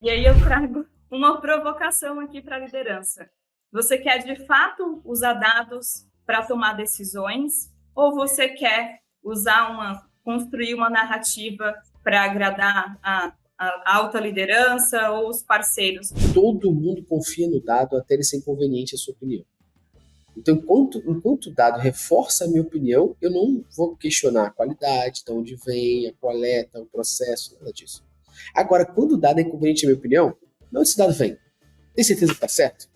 E aí eu trago uma provocação aqui para a liderança. Você quer, de fato, usar dados para tomar decisões ou você quer construir uma narrativa para agradar a alta liderança ou os parceiros? Todo mundo confia no dado até ele ser inconveniente a sua opinião. Então, enquanto o dado reforça a minha opinião, eu não vou questionar a qualidade, de onde vem, a coleta, o processo, nada disso. Agora, quando o dado é inconveniente à minha opinião, de onde esse dado vem? Tem certeza que está certo?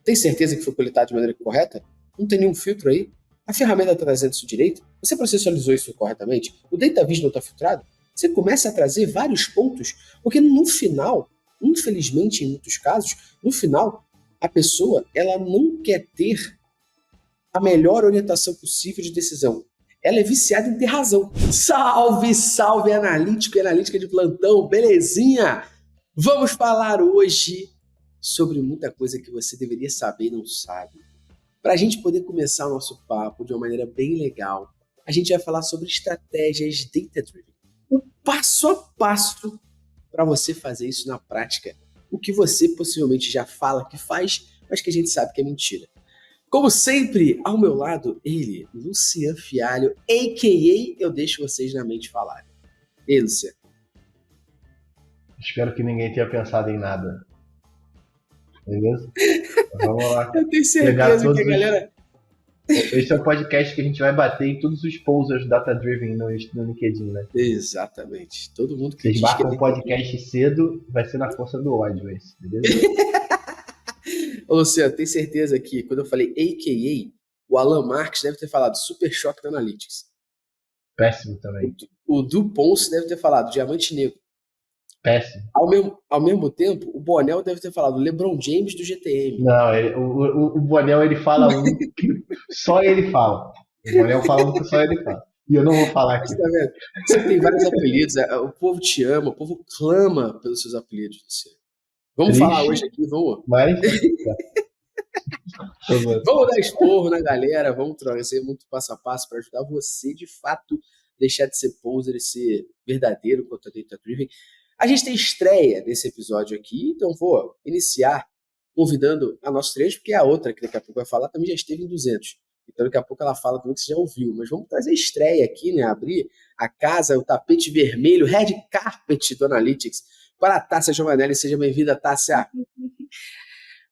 Tem certeza que foi coletado de maneira correta? Não tem nenhum filtro aí? A ferramenta está trazendo isso direito? Você processualizou isso corretamente? O data viz não está filtrado? Você começa a trazer vários pontos, porque no final, infelizmente em muitos casos, no final, a pessoa ela não quer ter a melhor orientação possível de decisão. Ela é viciada em ter razão. Salve, salve, analítico e analítica de plantão, belezinha? Vamos falar hoje sobre muita coisa que você deveria saber e não sabe. Para a gente poder começar o nosso papo de uma maneira bem legal, a gente vai falar sobre estratégias data-driven. O passo a passo para você fazer isso na prática. O que você possivelmente já fala que faz, mas que a gente sabe que é mentira. Como sempre, ao meu lado, ele, Lucian Fialho, a.k.a. Eu Deixo Vocês na Mente Falarem. Ei, Lucian. Espero que ninguém tenha pensado em nada. Beleza? Vamos lá. Eu tenho certeza que a galera... Esse é o podcast que a gente vai bater em todos os posers data-driven no LinkedIn, né? Exatamente. Todo mundo que vocês diz marcam que um podcast cedo, vai ser na força do ódio esse, beleza? Ô, Luciano, tem certeza que quando eu falei a.k.a., o Alan Marques deve ter falado Super Choque Analytics. Péssimo também. O Du Ponce deve ter falado Diamante Negro. Péssimo. Ao mesmo tempo, o Bonel deve ter falado LeBron James do GTM. Não, o Bonel ele fala um que só ele fala. O Bonel fala um que só ele fala. E eu não vou falar aqui. Tá vendo? Você tem vários apelidos, o povo te ama, o povo clama pelos seus apelidos, Luciano. Vamos falar hoje aqui, vamos. Mas... Vamos dar esporro na galera, vamos trazer muito passo a passo para ajudar você, de fato, deixar de ser poser e ser verdadeiro quanto a data-driven. A gente tem estreia nesse episódio aqui, então vou iniciar convidando a nossa trecho, porque a outra que daqui a pouco vai falar também já esteve em 200. Então daqui a pouco ela fala também que você já ouviu. Mas vamos trazer a estreia aqui, né? Abrir a casa, o tapete vermelho, red carpet do Analytics para a Tássia Giovanelli. Seja bem-vinda, Tássia.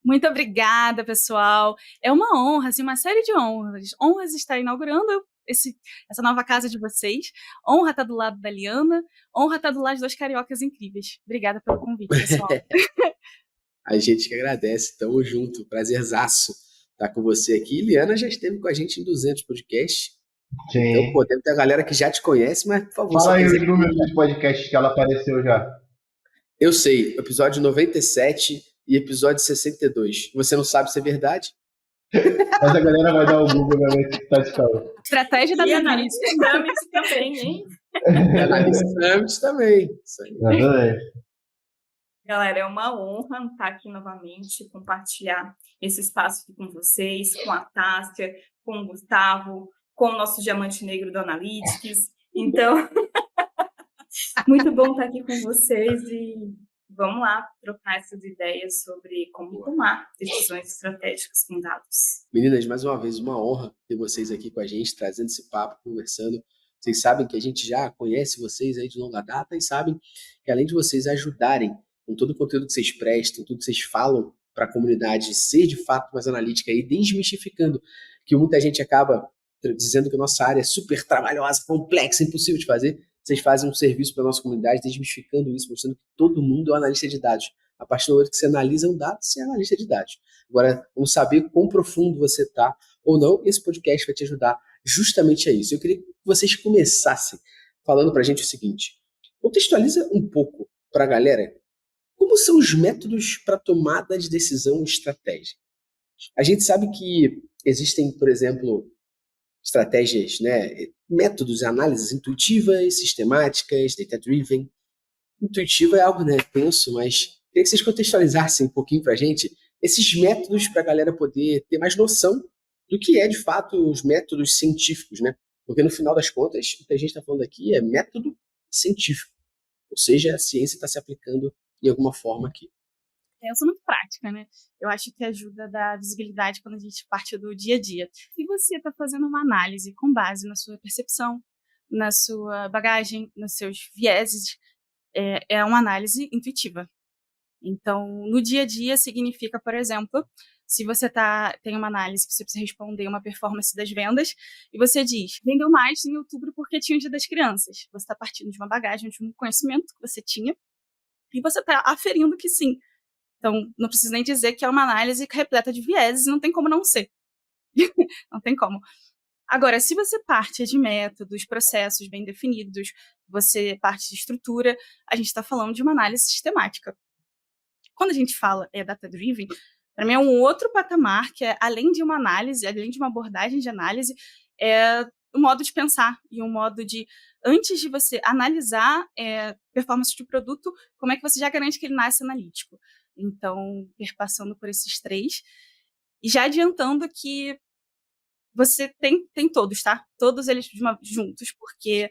Muito obrigada, pessoal. É uma honra, assim, uma série de honras. Honras estar inaugurando essa nova casa de vocês. Honra estar do lado da Liana. Honra estar do lado de dois cariocas incríveis. Obrigada pelo convite, pessoal. A gente que agradece. Tamo junto. Prazerzaço estar com você aqui. Liana já esteve com a gente em 200 podcasts. Sim. Então, pô, deve ter a galera que já te conhece, mas, por favor... Fala aí os números dos podcasts que ela apareceu já. Eu sei. Episódio 97... e episódio 62. Você não sabe se é verdade? Mas a galera vai dar o Google na ver que tá de calor. Estratégia da Analytics Summit também, hein? Analytics Summit também. Isso aí. Galera, é uma honra estar aqui novamente, compartilhar esse espaço aqui com vocês, com a Tássia, com o Gustavo, com o nosso diamante negro do Analytics. Então, muito bom estar aqui com vocês e vamos lá trocar essas ideias sobre como tomar decisões estratégicas com dados. Meninas, mais uma vez, uma honra ter vocês aqui com a gente, trazendo esse papo, conversando. Vocês sabem que a gente já conhece vocês aí de longa data e sabem que além de vocês ajudarem com todo o conteúdo que vocês prestam, tudo que vocês falam para a comunidade ser de fato mais analítica e desmistificando que muita gente acaba dizendo que a nossa área é super trabalhosa, complexa, impossível de fazer. Vocês fazem um serviço para a nossa comunidade, desmistificando isso, mostrando que todo mundo é um analista de dados. A partir do momento que você analisa um dado, você é analista de dados. Agora, vamos saber quão profundo você está ou não. Esse podcast vai te ajudar justamente a isso. Eu queria que vocês começassem falando para a gente o seguinte. Contextualiza um pouco para a galera como são os métodos para tomada de decisão estratégica. A gente sabe que existem, por exemplo, estratégias, né, métodos e análises intuitivas, sistemáticas, data-driven. Intuitiva é algo, né, tenso, mas queria que vocês contextualizassem um pouquinho para a gente esses métodos para a galera poder ter mais noção do que é, de fato, os métodos científicos, né? Porque, no final das contas, o que a gente está falando aqui é método científico. Ou seja, a ciência está se aplicando em alguma forma aqui. Eu sou muito prática, né? Eu acho que ajuda a dar visibilidade quando a gente parte do dia a dia. Se você está fazendo uma análise com base na sua percepção, na sua bagagem, nos seus vieses, é uma análise intuitiva. Então, no dia a dia significa, por exemplo, se você tem uma análise que você precisa responder uma performance das vendas, e você diz, vendeu mais em outubro porque tinha o Dia das Crianças. Você está partindo de uma bagagem, de um conhecimento que você tinha, e você está aferindo que sim. Então, não preciso nem dizer que é uma análise repleta de vieses, e não tem como não ser. Não tem como. Agora, se você parte de métodos, processos bem definidos, você parte de estrutura, a gente está falando de uma análise sistemática. Quando a gente fala data-driven, para mim é um outro patamar, que é além de uma análise, além de uma abordagem de análise, é um modo de pensar e um modo de, antes de você analisar performance de produto, como é que você já garante que ele nasce analítico. Então, perpassando por esses 3, e já adiantando que você tem todos, tá? Todos eles juntos, porque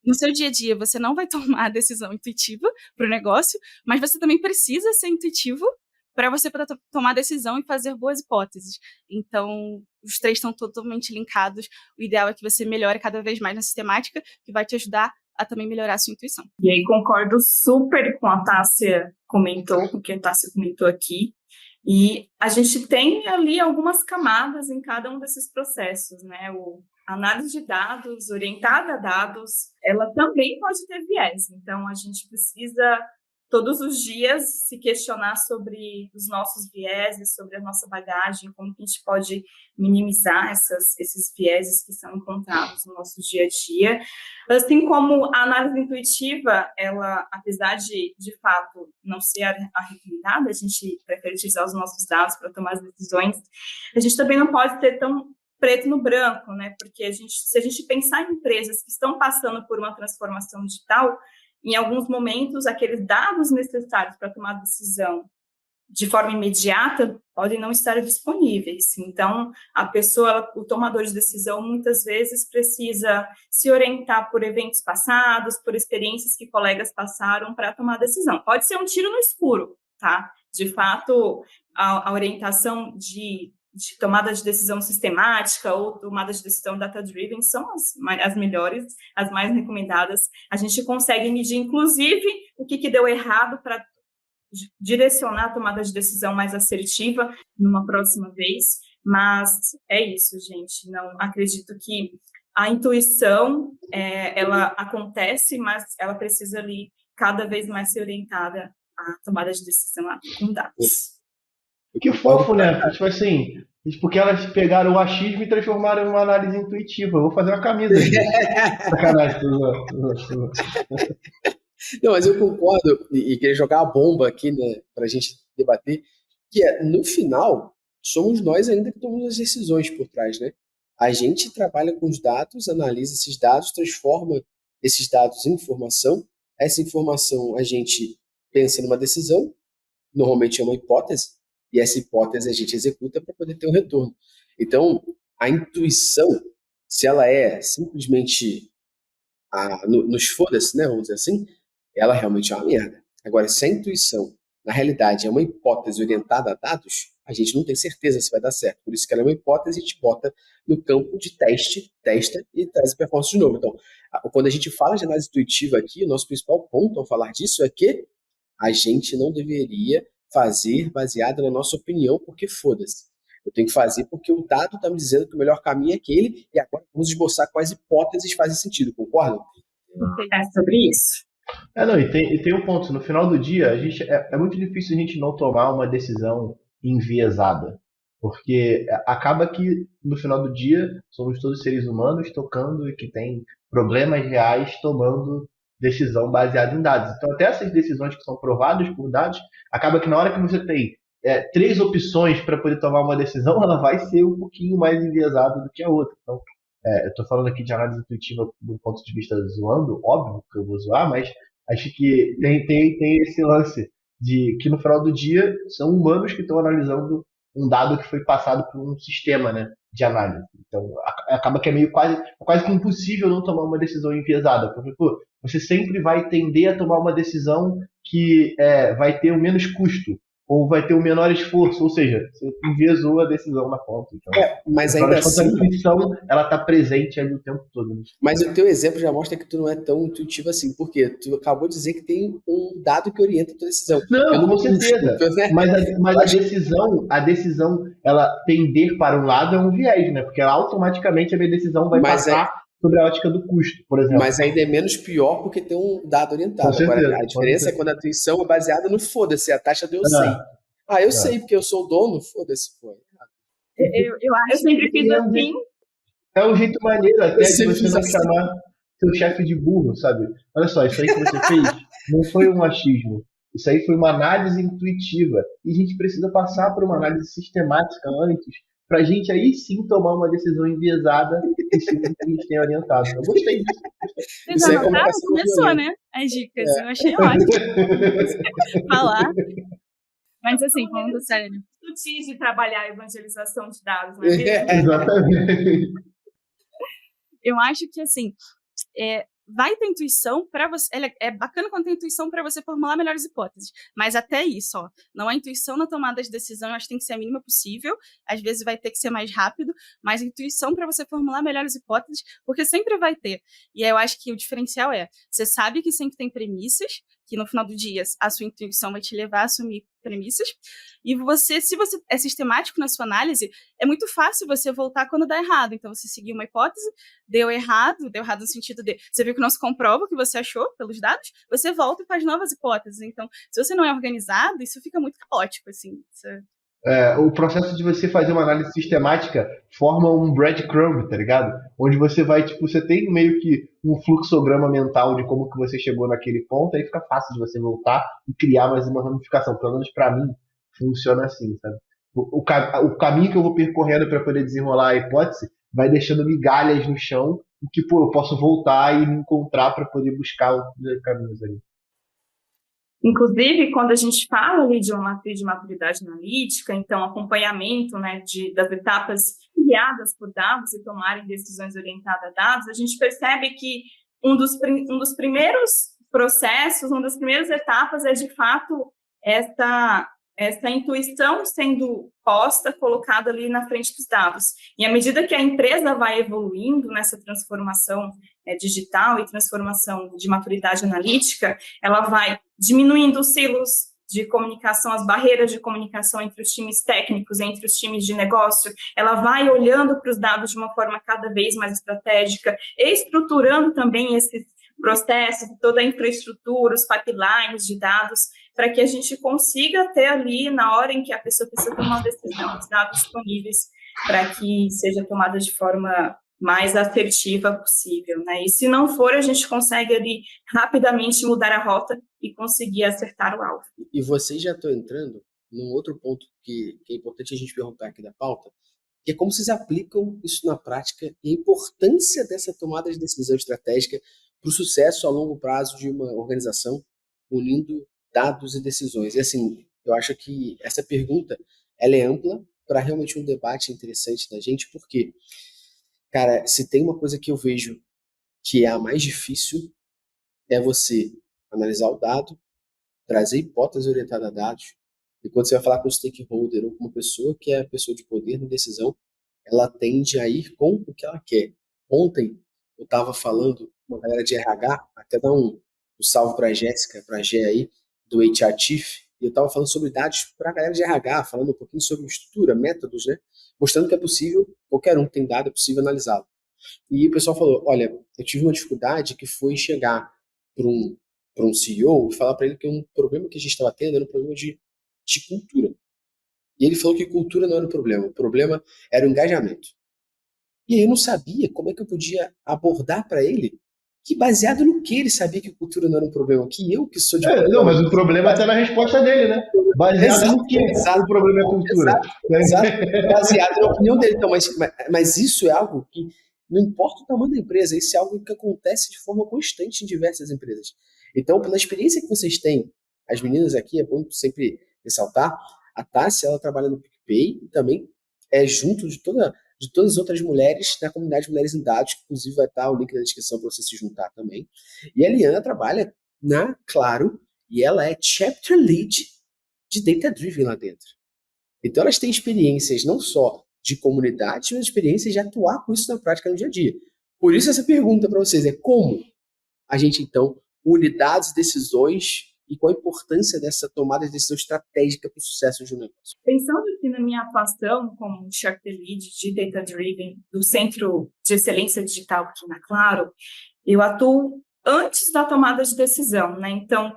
no seu dia a dia você não vai tomar a decisão intuitiva para o negócio, mas você também precisa ser intuitivo para você poder tomar a decisão e fazer boas hipóteses. Então, os 3 estão totalmente linkados. O ideal é que você melhore cada vez mais na sistemática, que vai te ajudar a também melhorar a sua intuição. E aí concordo super com a Tássia comentou, com o que a Tássia comentou aqui. E a gente tem ali algumas camadas em cada um desses processos, né? A análise de dados, orientada a dados, ela também pode ter viés. Então, a gente precisa todos os dias se questionar sobre os nossos vieses, sobre a nossa bagagem, como que a gente pode minimizar esses vieses que são encontrados no nosso dia a dia. Assim como a análise intuitiva, ela, apesar de fato, não ser a recomendada, a gente prefere utilizar os nossos dados para tomar as decisões, a gente também não pode ter tão preto no branco, né? Porque se a gente pensar em empresas que estão passando por uma transformação digital, em alguns momentos, aqueles dados necessários para tomar decisão de forma imediata podem não estar disponíveis. Então, a pessoa, o tomador de decisão, muitas vezes precisa se orientar por eventos passados, por experiências que colegas passaram para tomar decisão. Pode ser um tiro no escuro, tá? De fato, a orientação de tomada de decisão sistemática ou tomada de decisão data-driven são as melhores, as mais recomendadas. A gente consegue medir, inclusive, o que deu errado para direcionar a tomada de decisão mais assertiva numa próxima vez. Mas é isso, gente. Não acredito que a intuição, ela acontece, mas ela precisa ali cada vez mais ser orientada à tomada de decisão com dados. Que fofo, né? Tipo assim, porque elas pegaram o achismo e transformaram em uma análise intuitiva. Eu vou fazer uma camisa disso. Sacanagem. Não, mas eu concordo e queria jogar a bomba aqui, né, para a gente debater, que no final, somos nós ainda que tomamos as decisões por trás, né? A gente trabalha com os dados, analisa esses dados, transforma esses dados em informação. Essa informação a gente pensa numa decisão, normalmente é uma hipótese, e essa hipótese a gente executa para poder ter um retorno. Então, a intuição, se ela é simplesmente nos foda-se, né, vamos dizer assim, ela realmente é uma merda. Agora, se a intuição, na realidade, é uma hipótese orientada a dados, a gente não tem certeza se vai dar certo. Por isso que ela é uma hipótese, a gente bota no campo de teste, testa e traz a performance de novo. Então, quando a gente fala de análise intuitiva aqui, o nosso principal ponto ao falar disso é que a gente não deveria fazer baseado na nossa opinião, porque foda-se. Eu tenho que fazer porque o dado está me dizendo que o melhor caminho é aquele, e agora vamos esboçar quais hipóteses fazem sentido, concordam? É sobre isso. Não, e tem um ponto, no final do dia, é muito difícil a gente não tomar uma decisão enviesada, porque acaba que, no final do dia, somos todos seres humanos tocando e que tem problemas reais tomando decisão baseada em dados. Então, até essas decisões que são provadas por dados, acaba que na hora que você tem 3 opções para poder tomar uma decisão, ela vai ser um pouquinho mais enviesada do que a outra. Então, eu estou falando aqui de análise intuitiva do ponto de vista zoando, óbvio que eu vou zoar, mas acho que tem esse lance de que no final do dia são humanos que estão analisando um dado que foi passado por um sistema, né, de análise. Então, acaba que é quase que impossível não tomar uma decisão enviesada, porque você sempre vai tender a tomar uma decisão que vai ter o menos custo, ou vai ter o menor esforço, ou seja, você enviesou a decisão na ponta. Então, Mas no final ainda das contas, a assim, intuição, ela está presente ali o tempo todo. Né? mas o teu exemplo já mostra que tu não é tão intuitivo assim, porque tu acabou de dizer que tem um dado que orienta a tua decisão. Não, com custo, certeza. né? Mas a decisão, ela tender para um lado é um viés, né? Porque ela, automaticamente a minha decisão vai passar sobre a ótica do custo, por exemplo. Mas ainda é menos pior porque tem um dado orientado. Com certeza, Agora, a diferença é quando a intuição é baseada no foda-se, a taxa do eu sei. Eu sei porque eu sou o dono, foda-se, pô. Eu acho Eu sempre fiz assim. É um jeito maneiro até de você não chamar seu chefe de burro, sabe? Olha só, isso aí que você fez não foi um achismo. Isso aí foi uma análise intuitiva. E a gente precisa passar por uma análise sistemática antes, para a gente aí sim tomar uma decisão enviesada em cima do que a gente tem orientado. Eu gostei disso. Vocês anotaram? Começou, né? As dicas. Eu achei ótimo falar. Mas assim, falando sério. Sutis de trabalhar a evangelização de dados, não é mesmo? Exatamente. Eu acho que assim, vai ter intuição para você. É bacana quando tem intuição para você formular melhores hipóteses. Mas até isso, não há intuição na tomada de decisão, eu acho que tem que ser a mínima possível. Às vezes vai ter que ser mais rápido, mas intuição para você formular melhores hipóteses, porque sempre vai ter. E aí eu acho que o diferencial você sabe que sempre tem premissas, que no final do dia a sua intuição vai te levar a assumir premissas, e se você é sistemático na sua análise, é muito fácil você voltar quando dá errado. Então, você seguiu uma hipótese, deu errado no sentido de, você viu que não se comprova o que você achou pelos dados, você volta e faz novas hipóteses. Então, se você não é organizado, isso fica muito caótico, assim. O processo de você fazer uma análise sistemática forma um breadcrumb, tá ligado? Onde você vai, você tem meio que um fluxograma mental de como que você chegou naquele ponto, aí fica fácil de você voltar e criar mais uma ramificação. Pelo menos pra mim, funciona assim, sabe? O caminho que eu vou percorrendo para poder desenrolar a hipótese vai deixando migalhas no chão e que, eu posso voltar e me encontrar para poder buscar os caminhos ali. Inclusive, quando a gente fala ali de uma matriz de maturidade analítica, então acompanhamento, né, das etapas guiadas por dados e tomarem decisões orientadas a dados, a gente percebe que um dos primeiros processos, uma das primeiras etapas é, de fato, essa intuição sendo posta, colocada ali na frente dos dados. E à medida que a empresa vai evoluindo nessa transformação digital e transformação de maturidade analítica, ela vai diminuindo os silos de comunicação, as barreiras de comunicação entre os times técnicos, entre os times de negócio, ela vai olhando para os dados de uma forma cada vez mais estratégica, estruturando também esses processos, toda a infraestrutura, os pipelines de dados, para que a gente consiga ter ali, na hora em que a pessoa precisa tomar uma decisão, os dados disponíveis para que seja tomada de forma mais assertiva possível, né? E se não for, a gente consegue ali rapidamente mudar a rota e conseguir acertar o alvo. E vocês já estão entrando num outro ponto que é importante a gente perguntar aqui da pauta, que é como vocês aplicam isso na prática e a importância dessa tomada de decisão estratégica para o sucesso a longo prazo de uma organização, unindo dados e decisões. E assim, eu acho que essa pergunta ela é ampla para realmente um debate interessante da gente, porque, cara, se tem uma coisa que eu vejo que é a mais difícil, é você analisar o dado, trazer hipótese orientada a dados, e quando você vai falar com o stakeholder ou com uma pessoa que é a pessoa de poder na decisão, ela tende a ir com o que ela quer. Ontem, eu estava falando com uma galera de RH, até dar um salve para a Jéssica, para a Gé aí, do HR Chief, e eu estava falando sobre dados para a galera de RH, falando um pouquinho sobre estrutura, métodos, né? Mostrando que é possível, qualquer um que tem dado, é possível analisá-lo. E o pessoal falou, olha, eu tive uma dificuldade que foi chegar para um CEO e falar para ele que um problema que a gente estava tendo era um problema de cultura. E ele falou que cultura não era o problema era o engajamento. E aí eu não sabia como é que eu podia abordar para ele, que baseado no que ele sabia que cultura não era um problema, que eu que sou de... Não, mas o problema está na resposta dele, né? Baseado no que o problema é cultura. Exato, baseado na opinião dele. Então, mas isso é algo que não importa o tamanho da empresa, isso é algo que acontece de forma constante em diversas empresas. Então, pela experiência que vocês têm, as meninas aqui, é bom sempre ressaltar, a Tássia, ela trabalha no PicPay e também é junto de todas as outras mulheres da comunidade de Mulheres em Dados, que inclusive vai estar o link na descrição para você se juntar também. E a Liana trabalha na Claro e ela é Chapter Lead de Data Driven lá dentro. Então elas têm experiências não só de comunidade, mas experiências de atuar com isso na prática no dia a dia. Por isso essa pergunta para vocês é como a gente então une dados, decisões e qual a importância dessa tomada de decisão estratégica para o sucesso de um negócio. Pensando aqui na minha atuação como Chapter Lead de Data Driven do Centro de Excelência Digital aqui na Claro, eu atuo antes da tomada de decisão, né? Então,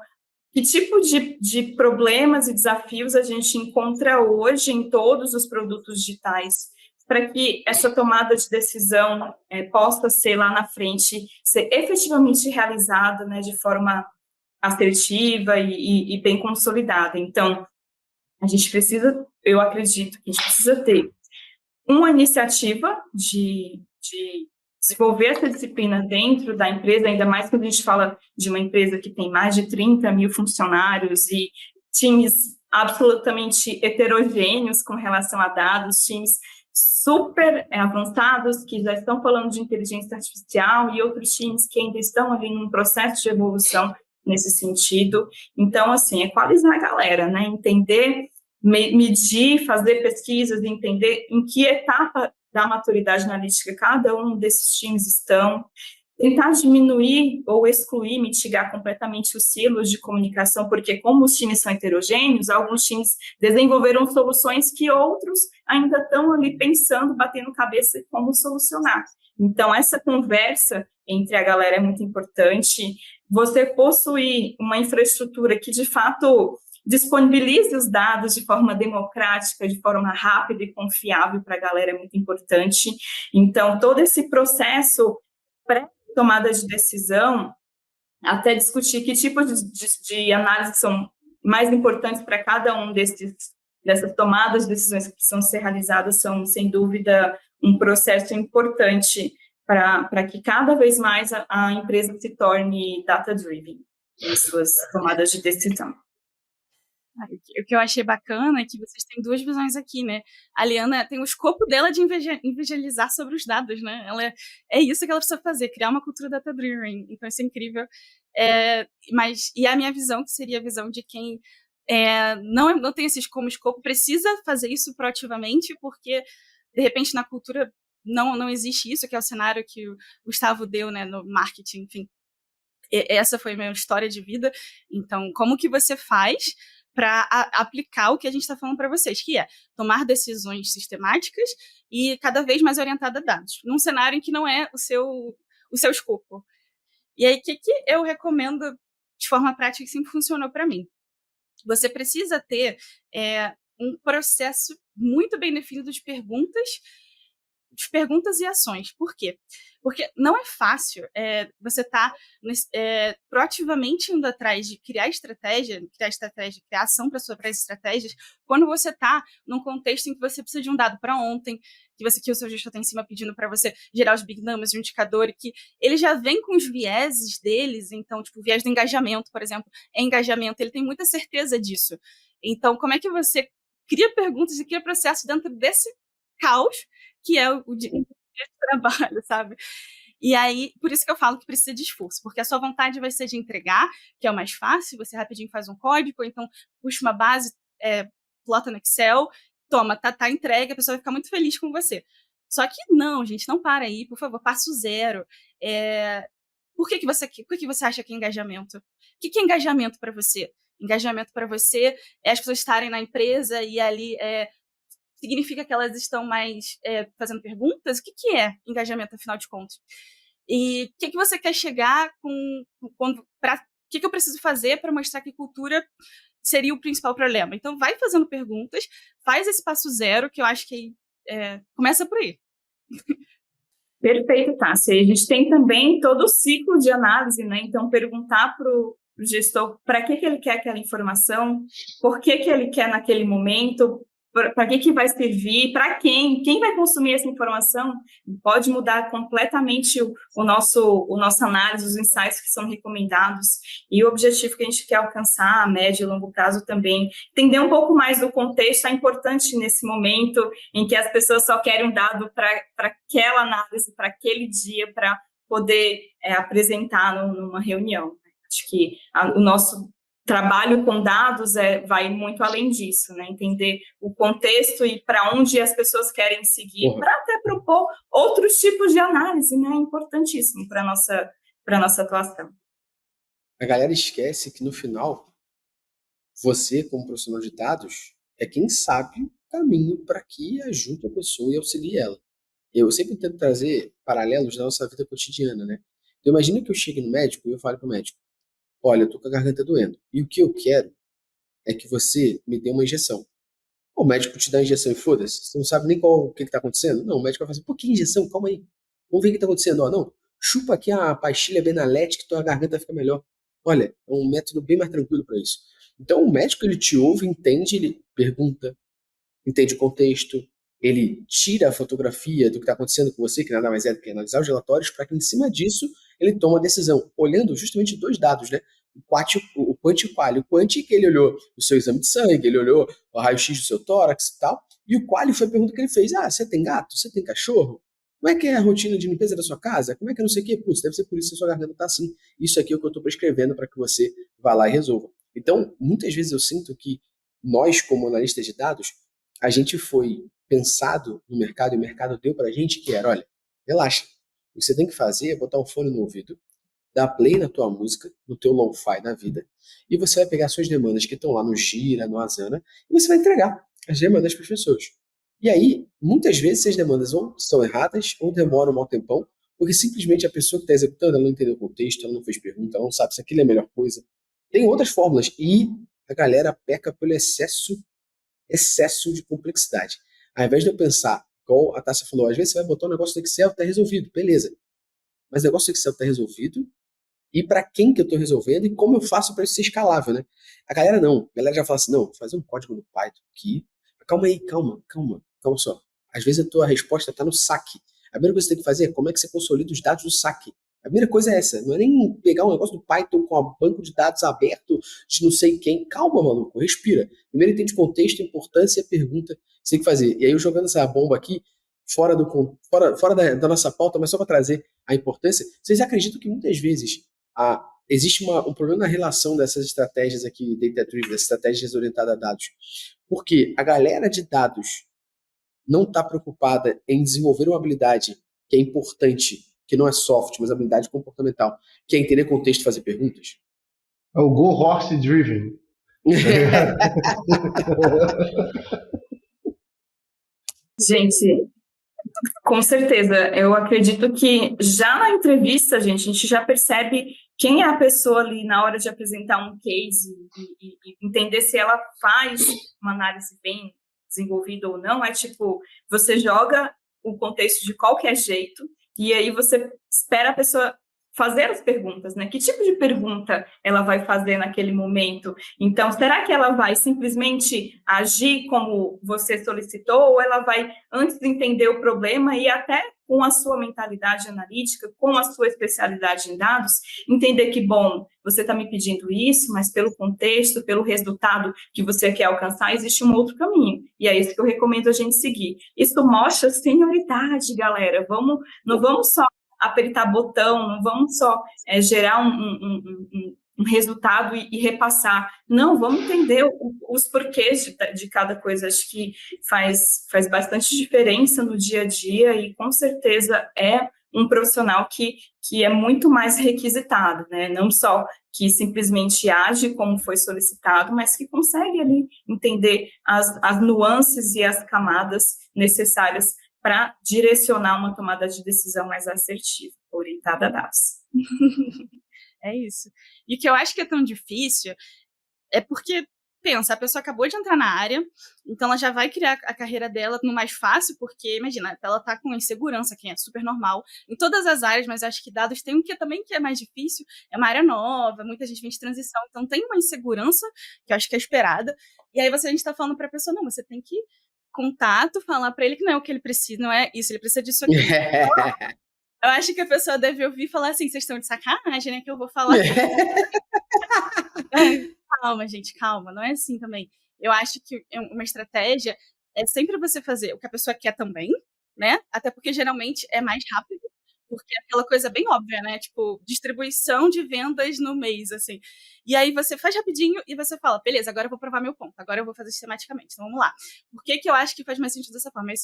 que tipo de problemas e desafios a gente encontra hoje em todos os produtos digitais para que essa tomada de decisão possa ser lá na frente, ser efetivamente realizada, né, de forma assertiva e bem consolidada. Então, a gente precisa, eu acredito que a gente precisa ter uma iniciativa de desenvolver essa disciplina dentro da empresa, ainda mais quando a gente fala de uma empresa que tem mais de 30 mil funcionários e times absolutamente heterogêneos com relação a dados, times super avançados que já estão falando de inteligência artificial e outros times que ainda estão ali num processo de evolução nesse sentido. Então, assim, equalizar a galera, né? Entender, medir, fazer pesquisas, entender em que etapa da maturidade analítica cada um desses times estão, tentar diminuir ou excluir, mitigar completamente os silos de comunicação, porque como os times são heterogêneos, alguns times desenvolveram soluções que outros ainda estão ali pensando, batendo cabeça como solucionar. Então, essa conversa entre a galera é muito importante. Você possuir uma infraestrutura que, de fato, disponibilize os dados de forma democrática, de forma rápida e confiável para a galera é muito importante. Então, todo esse processo pré-tomada de decisão, até discutir que tipo de análise são mais importantes para cada um dessas tomadas de decisões que precisam ser realizadas, são, sem dúvida, um processo importante para que cada vez mais a empresa se torne data-driven em suas tomadas de decisão. O que eu achei bacana é que vocês têm duas visões aqui, né? A Liana tem o escopo dela de evangelizar sobre os dados, né? É isso que ela precisa fazer, criar uma cultura data-driven. Então, isso é incrível. E a minha visão, que seria a visão de quem não tem esse como escopo, precisa fazer isso proativamente, porque, de repente, na cultura não existe isso, que é o cenário que o Gustavo deu, né, no marketing, enfim. Essa foi a minha história de vida. Então, como que você faz para aplicar o que a gente está falando para vocês, que é tomar decisões sistemáticas e cada vez mais orientada a dados, num cenário em que não é o seu escopo. E aí, o que eu recomendo de forma prática que sempre funcionou para mim? Você precisa ter um processo muito bem definido de perguntas e ações. Por quê? Porque não é fácil você estar proativamente indo atrás de criar ação para as estratégias, quando você está num contexto em que você precisa de um dado para ontem, que o seu gestor está em cima pedindo para você gerar os big numbers de um indicador, e que ele já vem com os vieses deles. Então, tipo, o viés do engajamento, por exemplo, engajamento, ele tem muita certeza disso. Então, como é que você cria perguntas e cria processos dentro desse caos que é o dia de trabalho, sabe? E aí, por isso que eu falo que precisa de esforço, porque a sua vontade vai ser de entregar, que é o mais fácil, você rapidinho faz um código, ou então puxa uma base, plota no Excel, toma, tá entregue, a pessoa vai ficar muito feliz com você. Só que não, gente, não para aí, por favor, passo zero. Por que você acha que é engajamento? O que é engajamento para você? Engajamento para você é as pessoas estarem na empresa e ali significa que elas estão mais fazendo perguntas? O que é engajamento, afinal de contas? E o que você quer chegar o que eu preciso fazer para mostrar que cultura seria o principal problema? Então, vai fazendo perguntas, faz esse passo zero, que eu acho que começa por aí. Perfeito, Tássia. A gente tem também todo o ciclo de análise, né? Então, perguntar para o gestor para que ele quer aquela informação, por que ele quer naquele momento, para que vai servir, para quem vai consumir essa informação, pode mudar completamente o nosso análise, os insights que são recomendados e o objetivo que a gente quer alcançar a médio e longo prazo também. Entender um pouco mais do contexto é importante nesse momento em que as pessoas só querem um dado para aquela análise, para aquele dia, para poder apresentar numa reunião. Acho que o nosso trabalho com dados vai muito além disso, né? Entender o contexto e para onde as pessoas querem seguir, para até propor outros tipos de análise, né? Importantíssimo para nossa atuação. A galera esquece que no final, você, como profissional de dados, é quem sabe o caminho para que ajude a pessoa e auxilie ela. Eu sempre tento trazer paralelos da nossa vida cotidiana, né? Então, imagina que eu chegue no médico e eu falo para o médico: olha, eu tô com a garganta doendo. E o que eu quero é que você me dê uma injeção. O médico te dá a injeção e foda-se. Você não sabe nem o que está acontecendo? Não, o médico vai fazer: pô, que injeção? Calma aí. Vamos ver o que está acontecendo. Ó, não, chupa aqui a pastilha Benalete que tua garganta fica melhor. Olha, é um método bem mais tranquilo para isso. Então, o médico, ele te ouve, entende, ele pergunta, entende o contexto, ele tira a fotografia do que está acontecendo com você, que nada mais é do que analisar os relatórios, para que em cima disso ele tome a decisão, olhando justamente dois dados, né? O quant e o quali. O quant, que ele olhou o seu exame de sangue, ele olhou o raio-x do seu tórax e tal, e o quali foi a pergunta que ele fez: ah, você tem gato? Você tem cachorro? Como é que é a rotina de limpeza da sua casa? Como é que não sei o quê? Putz, deve ser por isso que a sua garganta está assim. Isso aqui é o que eu estou prescrevendo para que você vá lá e resolva. Então, muitas vezes eu sinto que nós, como analistas de dados, a gente foi pensado no mercado e o mercado deu pra gente que era: olha, relaxa, o que você tem que fazer é botar um fone no ouvido, dar play na tua música, no teu lo-fi da vida, e você vai pegar suas demandas que estão lá no Gira, no Asana, e você vai entregar as demandas para as pessoas. E aí, muitas vezes, essas demandas ou são erradas ou demoram um mau tempão, porque simplesmente a pessoa que está executando, ela não entendeu o contexto, ela não fez pergunta, ela não sabe se aquilo é a melhor coisa. Tem outras fórmulas, e a galera peca pelo excesso de complexidade. Ao invés de eu pensar, igual a Tássia falou, às vezes você vai botar um negócio no Excel, está resolvido, beleza. Mas o negócio do Excel está resolvido, e para quem que eu estou resolvendo, e como eu faço para isso ser escalável, né? A galera não. A galera já fala assim: não, vou fazer um código no Python aqui. Calma aí, calma só. Às vezes a tua resposta está no saque. A primeira coisa que você tem que fazer é como é que você consolida os dados do saque. A primeira coisa é essa, não é nem pegar um negócio do Python com um banco de dados aberto de não sei quem. Calma, maluco, respira. Primeiro entende o contexto, a importância e a pergunta que você tem que fazer. E aí eu jogando essa bomba aqui, fora da nossa pauta, mas só para trazer a importância, vocês acreditam que muitas vezes existe um problema na relação dessas estratégias aqui, data-driven, dessas estratégias orientadas a dados? Porque a galera de dados não está preocupada em desenvolver uma habilidade que é importante, que não é soft, mas habilidade comportamental, que é entender contexto e fazer perguntas. É o Go Horse Driven. Gente, com certeza. Eu acredito que já na entrevista, gente, a gente já percebe quem é a pessoa ali na hora de apresentar um case e entender se ela faz uma análise bem desenvolvida ou não. É tipo, você joga o contexto de qualquer jeito e aí você espera a pessoa fazer as perguntas, né? Que tipo de pergunta ela vai fazer naquele momento? Então, será que ela vai simplesmente agir como você solicitou ou ela vai, antes de entender o problema e até com a sua mentalidade analítica, com a sua especialidade em dados, entender que, bom, você está me pedindo isso, mas pelo contexto, pelo resultado que você quer alcançar, existe um outro caminho. E é isso que eu recomendo a gente seguir. Isso mostra senioridade, galera. Não vamos só apertar botão, não vamos só gerar um resultado e repassar. Não, vamos entender os porquês de cada coisa. Acho que faz bastante diferença no dia a dia e, com certeza, é um profissional que é muito mais requisitado, né? Não só que simplesmente age como foi solicitado, mas que consegue ali entender as nuances e as camadas necessárias para direcionar uma tomada de decisão mais assertiva, orientada a dados. É isso. E o que eu acho que é tão difícil é porque, pensa, a pessoa acabou de entrar na área, então ela já vai criar a carreira dela no mais fácil, porque, imagina, ela tá com insegurança, que é super normal, em todas as áreas, mas acho que dados tem um que também que é mais difícil, é uma área nova, muita gente vem de transição, então tem uma insegurança, que eu acho que é esperada, e aí a gente tá falando pra pessoa, não, você tem que contato, falar pra ele que não é o que ele precisa, não é isso, ele precisa disso aqui. Eu acho que a pessoa deve ouvir e falar assim, vocês estão de sacanagem, né, que eu vou falar. Calma, gente, calma, não é assim também. Eu acho que uma estratégia é sempre você fazer o que a pessoa quer também, né, até porque geralmente é mais rápido, porque é aquela coisa bem óbvia, né? Tipo, distribuição de vendas no mês, assim. E aí você faz rapidinho e você fala, beleza, agora eu vou provar meu ponto, agora eu vou fazer sistematicamente, então vamos lá. Por que eu acho que faz mais sentido dessa forma? Aí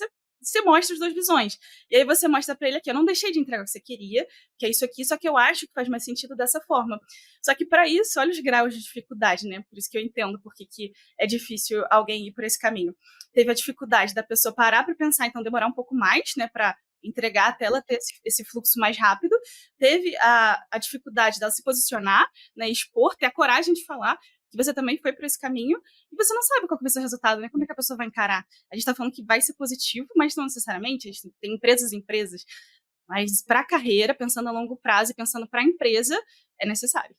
você mostra as duas visões. E aí você mostra pra ele aqui, eu não deixei de entregar o que você queria, que é isso aqui, só que eu acho que faz mais sentido dessa forma. Só que para isso, olha os graus de dificuldade, né? Por isso que eu entendo porque que é difícil alguém ir por esse caminho. Teve a dificuldade da pessoa parar para pensar, então demorar um pouco mais, né, para entregar até ela ter esse fluxo mais rápido. Teve a dificuldade dela se posicionar, né, expor, ter a coragem de falar que você também foi por esse caminho e você não sabe qual vai ser o resultado, né? Como é que a pessoa vai encarar? A gente está falando que vai ser positivo, mas não necessariamente. A gente tem empresas e empresas, mas para a carreira, pensando a longo prazo e pensando para a empresa, é necessário.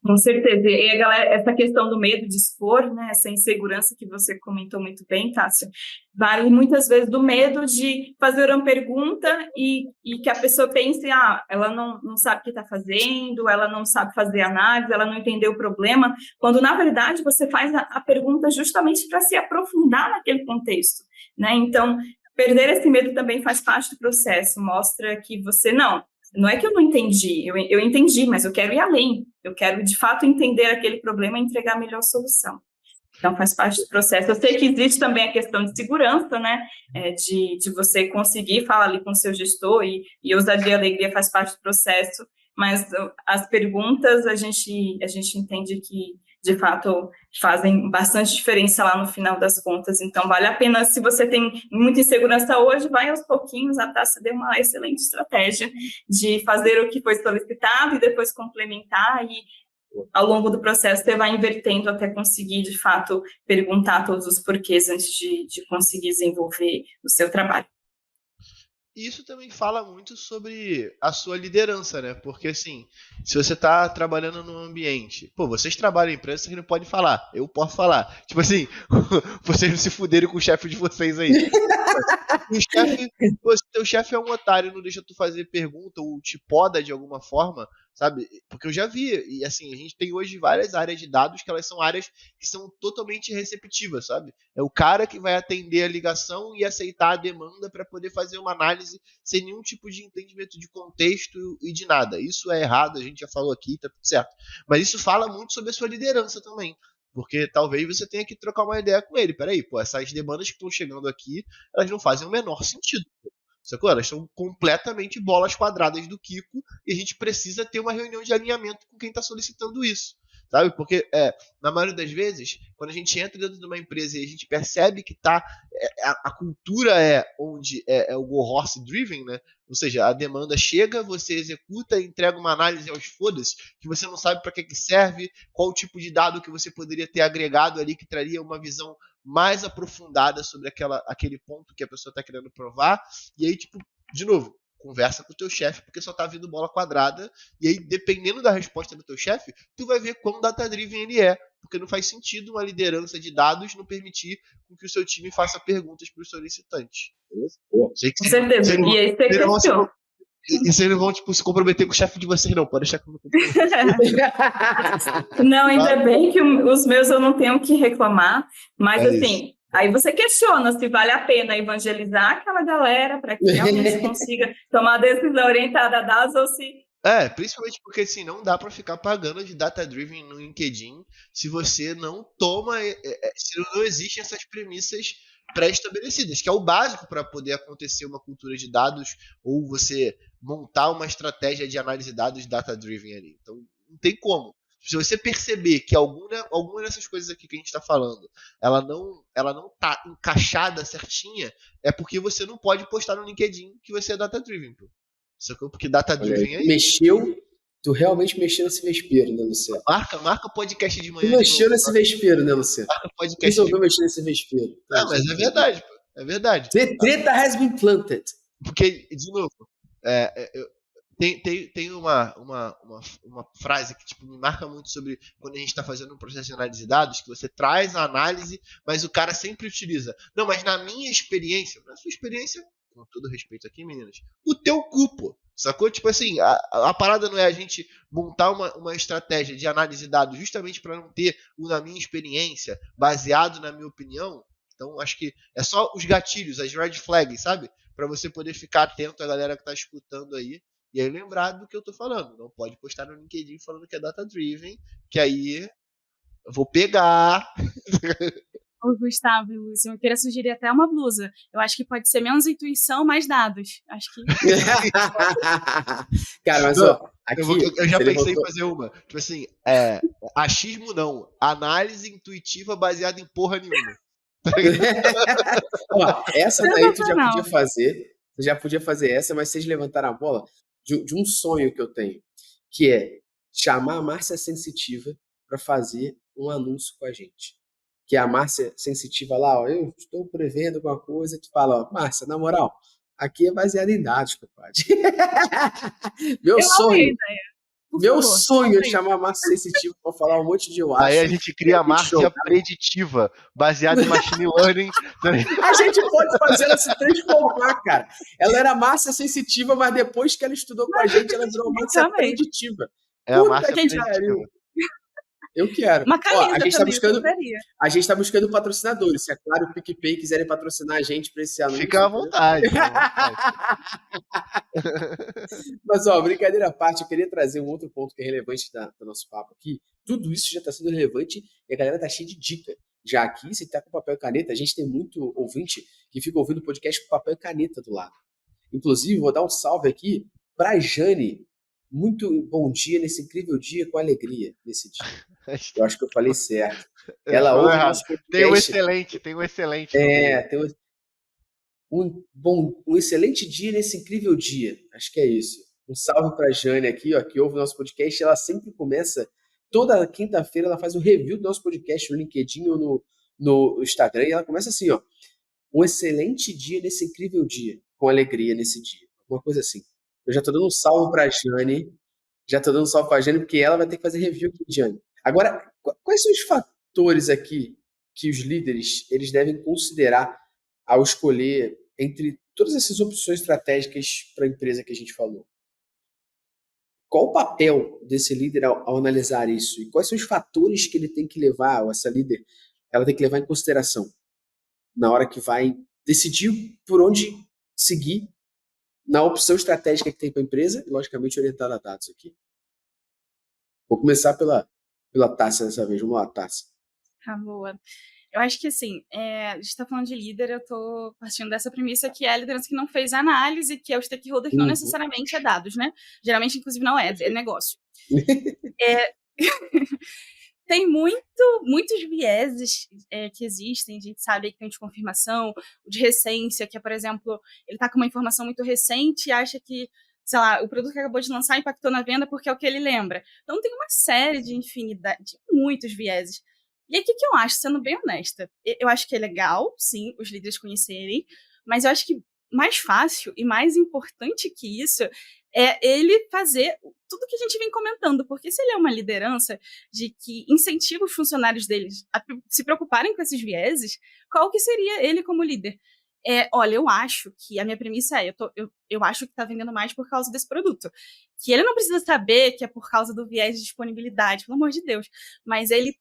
Com certeza. E a galera, essa questão do medo de expor, né, essa insegurança que você comentou muito bem, Tássia, vale muitas vezes do medo de fazer uma pergunta e que a pessoa pense, ela não sabe o que está fazendo, ela não sabe fazer análise, ela não entendeu o problema, quando, na verdade, você faz a pergunta justamente para se aprofundar naquele contexto, né? Então, perder esse medo também faz parte do processo, mostra que você não é que eu não entendi, eu entendi, mas eu quero ir além, eu quero, de fato, entender aquele problema e entregar a melhor solução. Então, faz parte do processo. Eu sei que existe também a questão de segurança, né, de você conseguir falar ali com o seu gestor, e ousadia e alegria faz parte do processo, mas as perguntas a gente entende que, de fato, fazem bastante diferença lá no final das contas. Então, vale a pena, se você tem muita insegurança hoje, vai aos pouquinhos. A Tássia deu uma excelente estratégia de fazer o que foi solicitado e depois complementar, e ao longo do processo você vai invertendo até conseguir, de fato, perguntar todos os porquês antes de conseguir desenvolver o seu trabalho. Isso também fala muito sobre a sua liderança, né? Porque, assim, se você tá trabalhando num ambiente... Pô, vocês trabalham em empresa, vocês não podem falar. Eu posso falar. Tipo assim, vocês não se fuderem com o chefe de vocês aí. Se teu chefe é um otário, não deixa tu fazer pergunta ou te poda de alguma forma, sabe? Porque eu já vi, e assim, a gente tem hoje várias áreas de dados que elas são áreas que são totalmente receptivas, sabe? É o cara que vai atender a ligação e aceitar a demanda para poder fazer uma análise sem nenhum tipo de entendimento de contexto e de nada. Isso é errado, a gente já falou aqui, tá tudo certo. Mas isso fala muito sobre a sua liderança também. Porque talvez você tenha que trocar uma ideia com ele. Peraí, pô, essas demandas que estão chegando aqui, elas não fazem o menor sentido. Sacou? Elas são completamente bolas quadradas do Kiko e a gente precisa ter uma reunião de alinhamento com quem está solicitando isso. Sabe? Porque, na maioria das vezes, quando a gente entra dentro de uma empresa e a gente percebe que a cultura onde é o go horse driven, né? Ou seja, a demanda chega, você executa, entrega uma análise aos foda-se, que você não sabe para que serve, qual o tipo de dado que você poderia ter agregado ali que traria uma visão mais aprofundada sobre aquele ponto que a pessoa está querendo provar. E aí, tipo, de novo, conversa com o teu chefe, porque só tá vindo bola quadrada, e aí, dependendo da resposta do teu chefe, tu vai ver quão data-driven ele é, porque não faz sentido uma liderança de dados não permitir que o seu time faça perguntas para os solicitantes. Beleza? Com certeza. E aí você questionou. E vocês não vão, tipo, se comprometer com o chefe de vocês, não. Pode deixar que eu não. Não, ainda bem que os meus eu não tenho que reclamar, mas assim, aí você questiona se vale a pena evangelizar aquela galera para que realmente consiga tomar a decisão orientada a dados ou se... Principalmente porque assim, não dá para ficar pagando de data-driven no LinkedIn se você não toma, se não existem essas premissas pré-estabelecidas, que é o básico para poder acontecer uma cultura de dados ou você montar uma estratégia de análise de dados data-driven ali. Então, não tem como. Se você perceber que alguma dessas coisas aqui que a gente está falando, ela não tá encaixada certinha, é porque você não pode postar no LinkedIn que você é data-driven, pô. Sacou? Porque data-driven é isso. Tu realmente mexeu nesse vespeiro, né, Luciano? Marca podcast de manhã. Tu mexeu nesse vespeiro, né, Luciano? Marca podcast. Resolveu mexer nesse vespeiro. Mas é verdade, pô. É verdade. The treta has been planted. Porque, de novo, tem uma frase que tipo, me marca muito sobre quando a gente está fazendo um processo de análise de dados, que você traz a análise, mas o cara sempre utiliza. Não, mas na minha experiência, na sua experiência, com todo respeito aqui, meninas, o teu cu, pô. Sacou? Tipo assim, a parada não é a gente montar uma estratégia de análise de dados justamente para não ter o na minha experiência, baseado na minha opinião. Então, acho que é só os gatilhos, as red flags, sabe? para você poder ficar atento à galera que tá escutando aí. E aí lembrar do que eu tô falando. Não pode postar no LinkedIn falando que é data-driven, que aí eu vou pegar. Ô, Gustavo e Lúcio, eu queria sugerir até uma blusa. Eu acho que pode ser menos intuição, mais dados. Acho que. Cara, mas Não, ó, aqui eu já você pensei em levantou. fazer uma. Tipo assim, achismo não. Análise intuitiva baseada em porra nenhuma. Ó, essa daí tu já Sensacional. podia fazer. Você já podia fazer essa, mas vocês levantaram a bola de um sonho que eu tenho, que é chamar a Márcia Sensitiva para fazer um anúncio com a gente. Que é a Márcia Sensitiva lá, ó, eu estou prevendo alguma coisa, tu fala, ó, Márcia, na moral, aqui é baseado em dados, compadre. Meu Eu amei a sonho, ideia. Por meu favor. sonho é chamar a Márcia Sensitiva para falar um monte de eu Aí acho. a gente cria a Márcia preditiva, baseada em machine learning. A gente pode fazer ela se transformar, cara. Ela era Márcia Sensitiva, mas depois que ela estudou com a gente, ela virou Márcia Também. Preditiva. É a Márcia Gente, preditiva. Eu quero. Uma Ó, camisa também, eu compraria. a gente tá buscando patrocinadores. Se é claro, o PicPay quiserem patrocinar a gente para esse anúncio. Fica à vontade. Fica à vontade. Mas, ó, brincadeira à parte, eu queria trazer um outro ponto que é relevante do nosso papo aqui. Tudo isso já está sendo relevante e a galera tá cheia de dica. Já aqui, se tá com papel e caneta, a gente tem muito ouvinte que fica ouvindo o podcast com papel e caneta do lado. Inclusive, vou dar um salve aqui pra Jane. Muito bom dia nesse incrível dia com alegria nesse dia. Eu acho que eu falei certo. Ela ouve o nosso podcast. Tem um excelente. Tem um excelente dia nesse incrível dia. Acho que é isso. Um salve pra Jane aqui, ó, que ouve o nosso podcast. Ela sempre começa, toda quinta-feira, ela faz um review do nosso podcast no LinkedIn ou no Instagram. E ela começa assim, ó. Um excelente dia nesse incrível dia, com alegria nesse dia. Alguma coisa assim. Eu já tô dando um salve pra Jane. Porque ela vai ter que fazer review aqui, Jane. Agora, quais são os fatores aqui que os líderes eles devem considerar ao escolher entre todas essas opções estratégicas para a empresa que a gente falou? Qual o papel desse líder ao analisar isso? E quais são os fatores que ele tem que levar, ou essa líder, ela tem que levar em consideração na hora que vai decidir por onde seguir na opção estratégica que tem para a empresa, e logicamente orientada a dados aqui. Vou começar pela Tássia dessa vez. Vamos lá, Tássia. Tá boa. Eu acho que, assim, a gente está falando de líder, eu estou partindo dessa premissa que é a liderança que não fez análise, que é o stakeholder que não necessariamente é dados, né? Geralmente, inclusive, não é negócio. Tem muitos vieses que existem, a gente sabe que tem de confirmação, o de recência, que é, por exemplo, ele está com uma informação muito recente e acha que, sei lá, o produto que acabou de lançar impactou na venda porque é o que ele lembra. Então tem uma série de infinidade, de muitos vieses. E aí, o que eu acho, sendo bem honesta? Eu acho que é legal, sim, os líderes conhecerem, mas eu acho que mais fácil e mais importante que isso é ele fazer tudo que a gente vem comentando, porque se ele é uma liderança de que incentiva os funcionários deles a se preocuparem com esses vieses, qual que seria ele como líder? Olha, eu acho que a minha premissa eu acho que está vendendo mais por causa desse produto. Que ele não precisa saber que é por causa do viés de disponibilidade, pelo amor de Deus, mas ele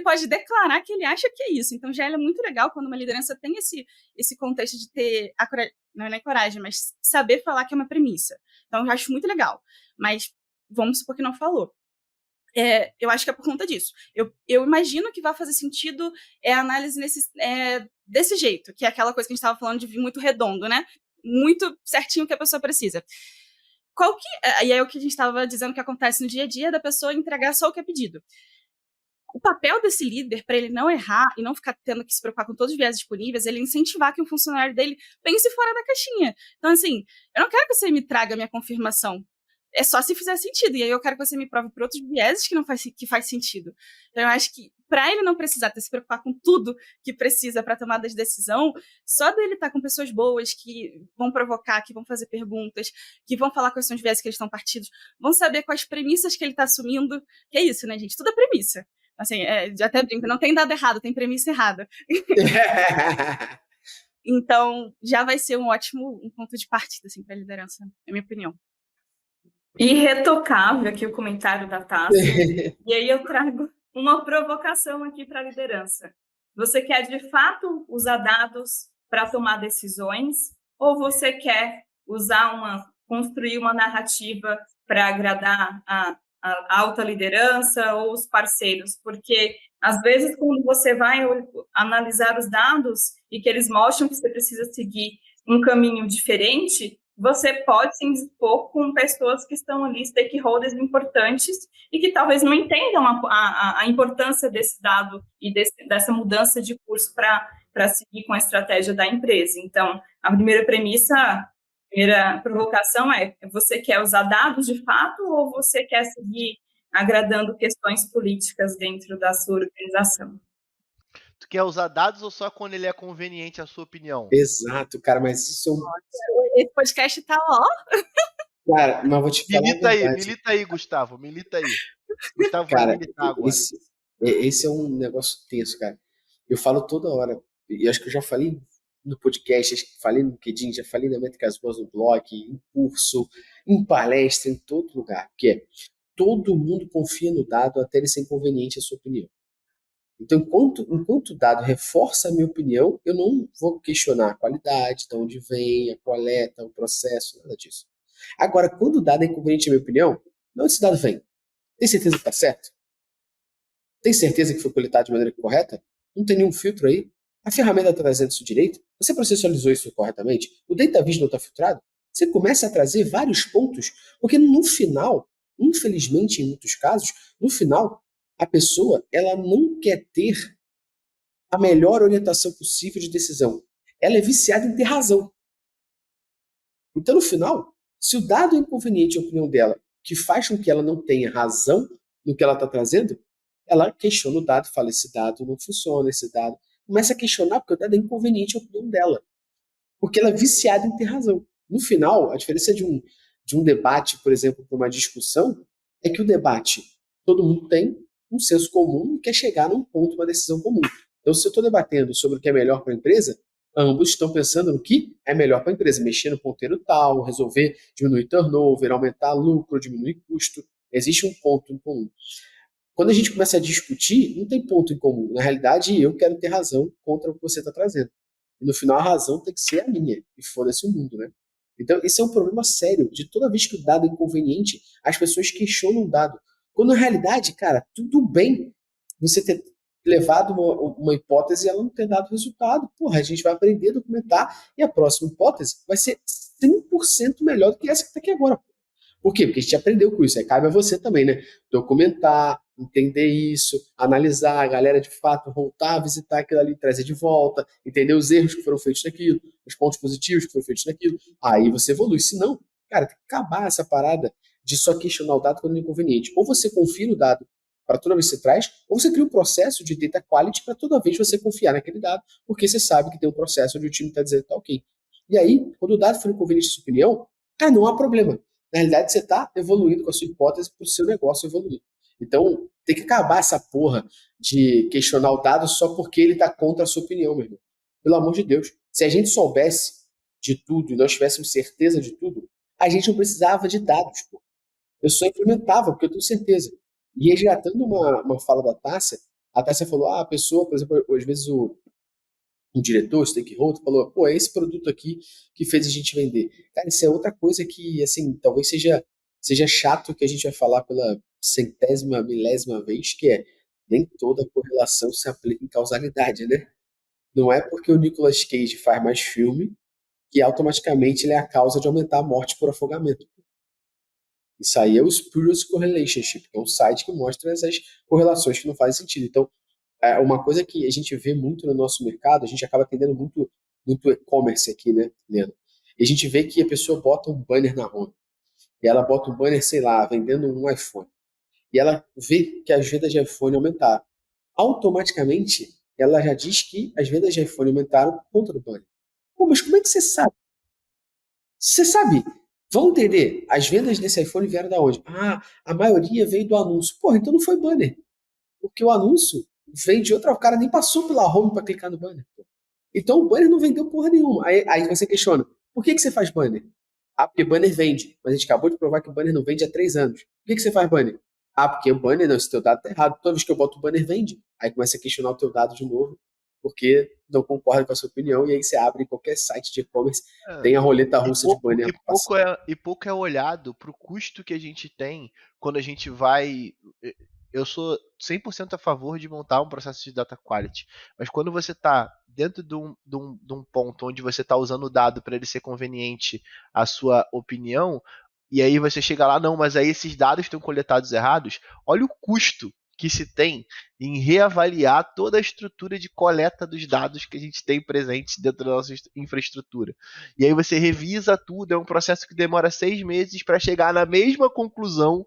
pode declarar que ele acha que é isso. Então já é muito legal quando uma liderança tem esse contexto de ter não é nem coragem, mas saber falar que é uma premissa. Então eu acho muito legal. Mas vamos supor que não falou. Eu acho que é por conta disso. Eu imagino que vai fazer sentido a análise desse jeito, que é aquela coisa que a gente estava falando de vir muito redondo, né? Muito certinho o que a pessoa precisa. E aí é o que a gente estava dizendo que acontece no dia a dia da pessoa entregar só o que é pedido. O papel desse líder, para ele não errar e não ficar tendo que se preocupar com todos os viés disponíveis, ele incentivar que o funcionário dele pense fora da caixinha. Então, assim, eu não quero que você me traga a minha confirmação. É só se fizer sentido. E aí eu quero que você me prove por outros vieses que faz sentido. Então, eu acho que para ele não precisar ter se preocupar com tudo que precisa para tomada de decisão, só dele estar com pessoas boas que vão provocar, que vão fazer perguntas, que vão falar quais são os vieses que eles estão partidos, vão saber quais premissas que ele está assumindo. Que é isso, né, gente? Tudo é premissa. Assim, até brinco, não tem dado errado, tem premissa errada. Então, já vai ser um ponto de partida, assim, para a liderança, na minha opinião. Irretocável aqui o comentário da Tássia. E aí eu trago uma provocação aqui para a liderança. Você quer, de fato, usar dados para tomar decisões ou você quer construir uma narrativa para agradar a alta liderança ou os parceiros? Porque, às vezes, quando você vai analisar os dados e que eles mostram que você precisa seguir um caminho diferente, você pode se indispor com pessoas que estão ali, stakeholders importantes, e que talvez não entendam a importância desse dado e dessa mudança de curso para seguir com a estratégia da empresa. Então, a primeira premissa, a primeira provocação é: você quer usar dados de fato ou você quer seguir agradando questões políticas dentro da sua organização? Tu quer usar dados ou só quando ele é conveniente à sua opinião? Exato, cara, mas isso é um... Esse podcast tá ó. Cara, mas vou te falar Milita a aí, verdade. milita aí, Gustavo, milita aí. Gustavo vai Cara, militar agora. esse é um negócio tenso, cara. Eu falo toda hora, e acho que eu já falei no podcast, acho que falei no LinkedIn, já falei na Métricas Boas no blog, em curso, em palestra, em todo lugar, que é: todo mundo confia no dado até ele ser inconveniente à sua opinião. Então, enquanto o dado reforça a minha opinião, eu não vou questionar a qualidade, de onde vem, a coleta, o processo, nada disso. Agora, quando o dado é inconveniente à minha opinião, de onde esse dado vem? Tem certeza que está certo? Tem certeza que foi coletado de maneira correta? Não tem nenhum filtro aí? A ferramenta está trazendo isso direito? Você processualizou isso corretamente? O data vision está filtrado? Você começa a trazer vários pontos, porque no final, infelizmente em muitos casos, no final, a pessoa ela não quer ter a melhor orientação possível de decisão. Ela é viciada em ter razão. Então, no final, se o dado é inconveniente à opinião dela, que faz com que ela não tenha razão no que ela está trazendo, ela questiona o dado e fala: esse dado não funciona, esse dado... Começa a questionar porque o dado é inconveniente à opinião dela. Porque ela é viciada em ter razão. No final, a diferença de um debate, por exemplo, para uma discussão, é que o debate, todo mundo tem um senso comum e quer chegar num ponto, uma decisão comum. Então, se eu estou debatendo sobre o que é melhor para a empresa, ambos estão pensando no que é melhor para a empresa, mexer no ponteiro tal, resolver diminuir turnover, aumentar lucro, diminuir custo. Existe um ponto em comum. Quando a gente começa a discutir, não tem ponto em comum. Na realidade, eu quero ter razão contra o que você está trazendo. E no final, a razão tem que ser a minha. E foda-se o mundo, né? Então, esse é um problema sério. De toda vez que o dado é inconveniente, as pessoas questionam o dado. Quando, na realidade, cara, tudo bem você ter levado uma hipótese e ela não ter dado resultado. Porra, a gente vai aprender a documentar e a próxima hipótese vai ser 100% melhor do que essa que está aqui agora. Por quê? Porque a gente aprendeu com isso. Aí cabe a você também, né? Documentar, entender isso, analisar, a galera de fato voltar a visitar aquilo ali, trazer de volta, entender os erros que foram feitos naquilo, os pontos positivos que foram feitos naquilo. Aí você evolui. Se não, cara, tem que acabar essa parada de só questionar o dado quando é inconveniente. Ou você confia no dado para toda vez que você traz, ou você cria um processo de data quality para toda vez você confiar naquele dado, porque você sabe que tem um processo onde o time está dizendo que está ok. E aí, quando o dado for inconveniente à sua opinião, cara, não há problema. Na realidade, você está evoluindo com a sua hipótese para o seu negócio evoluir. Então, tem que acabar essa porra de questionar o dado só porque ele está contra a sua opinião, meu irmão. Pelo amor de Deus. Se a gente soubesse de tudo e nós tivéssemos certeza de tudo, a gente não precisava de dados, pô. Eu só implementava, porque eu tenho certeza. E resgatando uma fala da Tássia, a Tássia falou: a pessoa, por exemplo, às vezes o diretor, o stakeholder, falou: pô, é esse produto aqui que fez a gente vender. Cara, isso é outra coisa que, assim, talvez seja chato que a gente vai falar pela centésima, milésima vez, que é: nem toda correlação se aplica em causalidade, né? Não é porque o Nicolas Cage faz mais filme que automaticamente ele é a causa de aumentar a morte por afogamento. Isso aí é o Spurious Correlationship, que é um site que mostra essas correlações que não fazem sentido. Então, é uma coisa que a gente vê muito no nosso mercado, a gente acaba atendendo muito e-commerce aqui, né, Leandro? E a gente vê que a pessoa bota um banner na home. E ela bota um banner, sei lá, vendendo um iPhone. E ela vê que as vendas de iPhone aumentaram. Automaticamente, ela já diz que as vendas de iPhone aumentaram por conta do banner. Pô, mas como é que você sabe? Você sabe? Vão entender. As vendas desse iPhone vieram da onde? Ah, a maioria veio do anúncio. Porra, então não foi banner. Porque o anúncio veio de outra. O cara nem passou pela home para clicar no banner. Então o banner não vendeu porra nenhuma. Aí você questiona: por que você faz banner? Ah, porque banner vende. Mas a gente acabou de provar que o banner não vende há 3 anos. Por que você faz banner? Ah, porque o banner, não, esse teu dado tá errado. Toda vez que eu boto o banner, vende. Aí começa a questionar o teu dado de novo. porque não concorda com a sua opinião, e aí você abre qualquer site de e-commerce, É. tem a roleta russa de banner. E pouco é olhado para o custo que a gente tem quando a gente vai. Eu sou 100% a favor de montar um processo de data quality, mas quando você está dentro de um ponto onde você está usando o dado para ele ser conveniente à sua opinião, e aí você chega lá, não, mas aí esses dados estão coletados errados, olha o custo que se tem em reavaliar toda a estrutura de coleta dos dados que a gente tem presentes dentro da nossa infraestrutura. E aí você revisa tudo, é um processo que demora 6 meses para chegar na mesma conclusão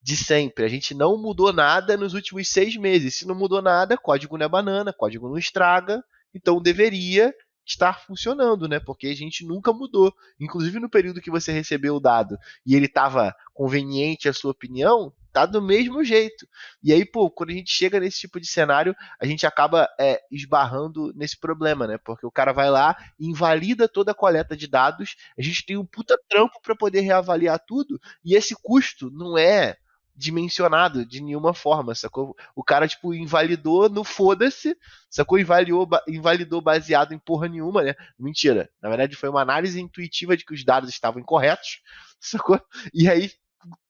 de sempre. A gente não mudou nada nos últimos 6 meses. Se não mudou nada, código não é banana, código não estraga, então deveria estar funcionando, né? Porque a gente nunca mudou. Inclusive no período que você recebeu o dado e ele estava conveniente à sua opinião, tá do mesmo jeito. E aí, pô, quando a gente chega nesse tipo de cenário, a gente acaba esbarrando nesse problema, né? Porque o cara vai lá, invalida toda a coleta de dados, a gente tem um puta trampo para poder reavaliar tudo, e esse custo não é dimensionado de nenhuma forma, sacou? O cara, tipo, invalidou no foda-se, sacou? Invalidou baseado em porra nenhuma, né? Mentira. Na verdade, foi uma análise intuitiva de que os dados estavam incorretos, sacou? E aí,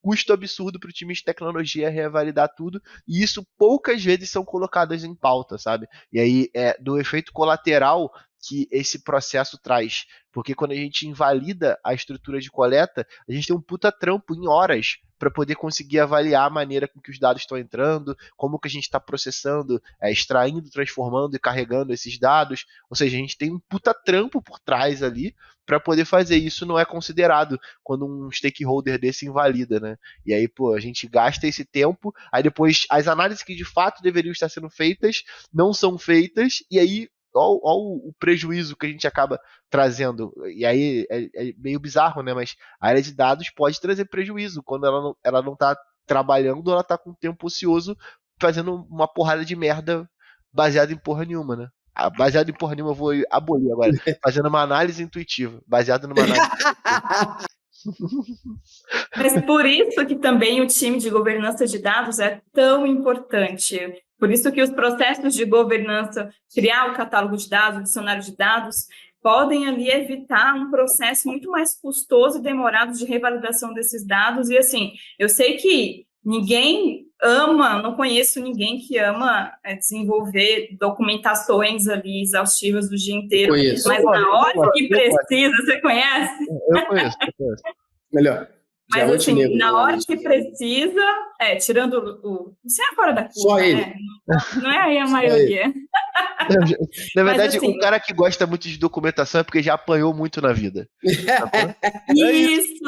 custo absurdo para o time de tecnologia revalidar tudo, e isso poucas vezes são colocadas em pauta, sabe? E aí, do efeito colateral que esse processo traz, porque quando a gente invalida a estrutura de coleta, a gente tem um puta trampo em horas para poder conseguir avaliar a maneira com que os dados estão entrando, como que a gente está processando, extraindo, transformando e carregando esses dados, ou seja, a gente tem um puta trampo por trás ali para poder fazer isso, não é considerado quando um stakeholder desse invalida, né? E aí, pô, a gente gasta esse tempo, aí depois as análises que de fato deveriam estar sendo feitas não são feitas, e aí olha o prejuízo que a gente acaba trazendo. E aí é meio bizarro, né? Mas a área de dados pode trazer prejuízo quando ela não tá trabalhando, ela tá com tempo ocioso fazendo uma porrada de merda baseada em porra nenhuma, né? Baseado em porra nenhuma, eu vou abolir agora. Fazendo uma análise intuitiva. Baseado numa análise intuitiva. Mas por isso que também o time de governança de dados é tão importante. Por isso que os processos de governança, criar o catálogo de dados, o dicionário de dados, podem ali evitar um processo muito mais custoso e demorado de revalidação desses dados. E assim, eu sei que ninguém ama, não conheço ninguém que ama desenvolver documentações ali exaustivas do dia inteiro. Conheço. Mas na hora que precisa, você conhece? Eu conheço. Melhor. Mas Diamante assim, negro, na hora né? que precisa, tirando o. Você é fora da curva, Só ele. né? Não é aí a maioria. Na verdade, assim, o cara que gosta muito de documentação é porque já apanhou muito na vida. Isso.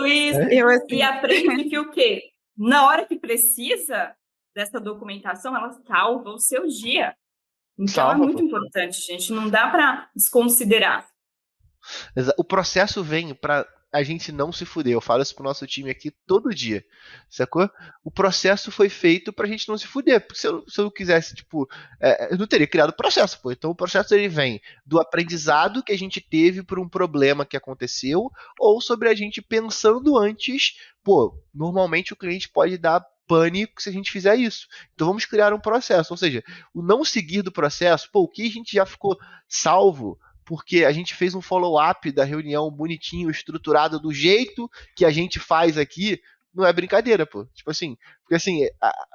Eu, assim, E aprende que o quê? Na hora que precisa dessa documentação, ela salva o seu dia. Então Salva, é muito pô. importante, gente. Não dá para desconsiderar. O processo vem pra a gente não se fuder. Eu falo isso pro nosso time aqui todo dia, sacou? O processo foi feito pra gente não se fuder. Porque se eu quisesse, tipo, eu não teria criado o processo, pô. Então o processo ele vem do aprendizado que a gente teve por um problema que aconteceu, ou sobre a gente pensando antes, pô, normalmente o cliente pode dar pânico se a gente fizer isso. Então vamos criar um processo. Ou seja, o não seguir do processo, pô, o que a gente já ficou salvo porque a gente fez um follow-up da reunião bonitinho, estruturado do jeito que a gente faz aqui, não é brincadeira, pô. Tipo assim, porque assim,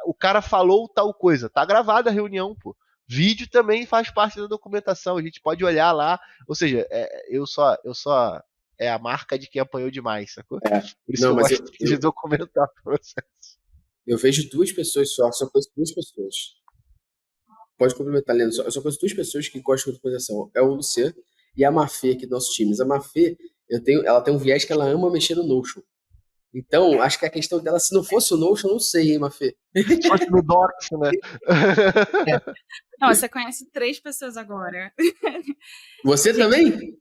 o cara falou tal coisa, tá gravada a reunião, pô. Vídeo também faz parte da documentação, a gente pode olhar lá, ou seja, eu só é a marca de quem apanhou demais, sacou? Por isso Não, que eu mas gosto de documentar o processo. eu vejo duas pessoas só conheço duas pessoas. Pode complementar, Leandro. Eu só conheço duas pessoas que gostam de documentação. É o Luciano e a Mafê aqui do nosso time. A Mafê, ela tem um viés que ela ama mexer no Notion. Então, acho que a questão dela, se não fosse o Notion, eu não sei, hein, Mafê? Se fosse no Docs, né? não, você conhece 3 pessoas agora. Você também?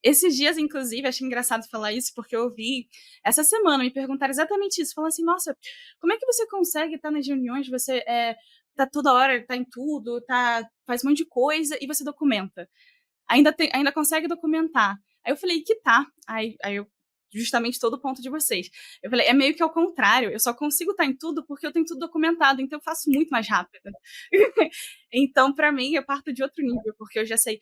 Esses dias, inclusive, achei engraçado falar isso, porque eu ouvi essa semana me perguntaram exatamente isso. Falaram assim, nossa, como é que você consegue estar nas reuniões, você tá toda hora, tá em tudo, faz um monte de coisa e você documenta. Ainda consegue documentar. Aí eu falei que tá. Aí eu justamente todo o ponto de vocês. Eu falei, é meio que ao contrário, eu só consigo estar em tudo porque eu tenho tudo documentado, então eu faço muito mais rápido. Então, para mim, eu parto de outro nível, porque eu já sei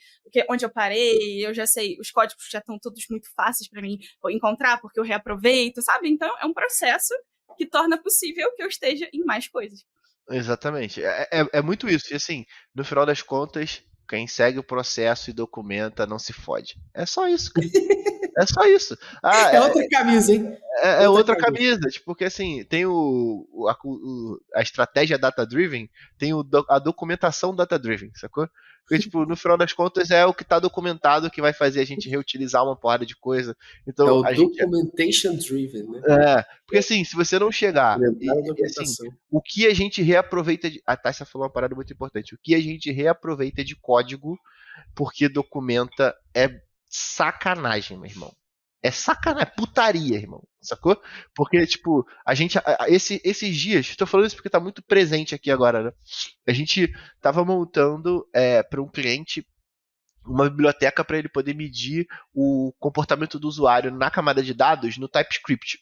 onde eu parei, eu já sei, os códigos já estão todos muito fáceis para mim encontrar, porque eu reaproveito, sabe? Então, é um processo que torna possível que eu esteja em mais coisas. Exatamente. É muito isso. E assim, no final das contas, quem segue o processo e documenta não se fode. É só isso, cara. É só isso. Ah, É outra camisa, hein? é outra camisa, tipo, porque assim, tem a estratégia data-driven, tem a documentação data-driven, sacou? Porque, tipo, no final das contas é o que tá documentado que vai fazer a gente reutilizar uma porrada de coisa. É Então, o documentation driven, né? porque assim, se você não chegar Implementar a assim, documentação. o que a gente reaproveita a Tássia falou uma parada muito importante, o que a gente reaproveita de código porque documenta é sacanagem, meu irmão. É sacanagem, é putaria, irmão. Sacou? Porque, tipo, a gente. Esses dias, tô falando isso porque tá muito presente aqui agora, né? A gente tava montando para um cliente uma biblioteca para ele poder medir o comportamento do usuário na camada de dados no TypeScript.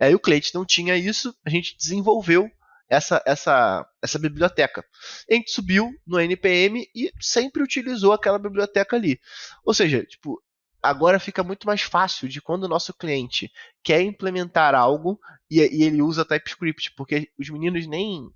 Aí o cliente não tinha isso, a gente desenvolveu essa biblioteca. A gente subiu no NPM e sempre utilizou aquela biblioteca ali. Ou seja, tipo, agora fica muito mais fácil de quando o nosso cliente quer implementar algo e ele usa TypeScript, porque os meninos nem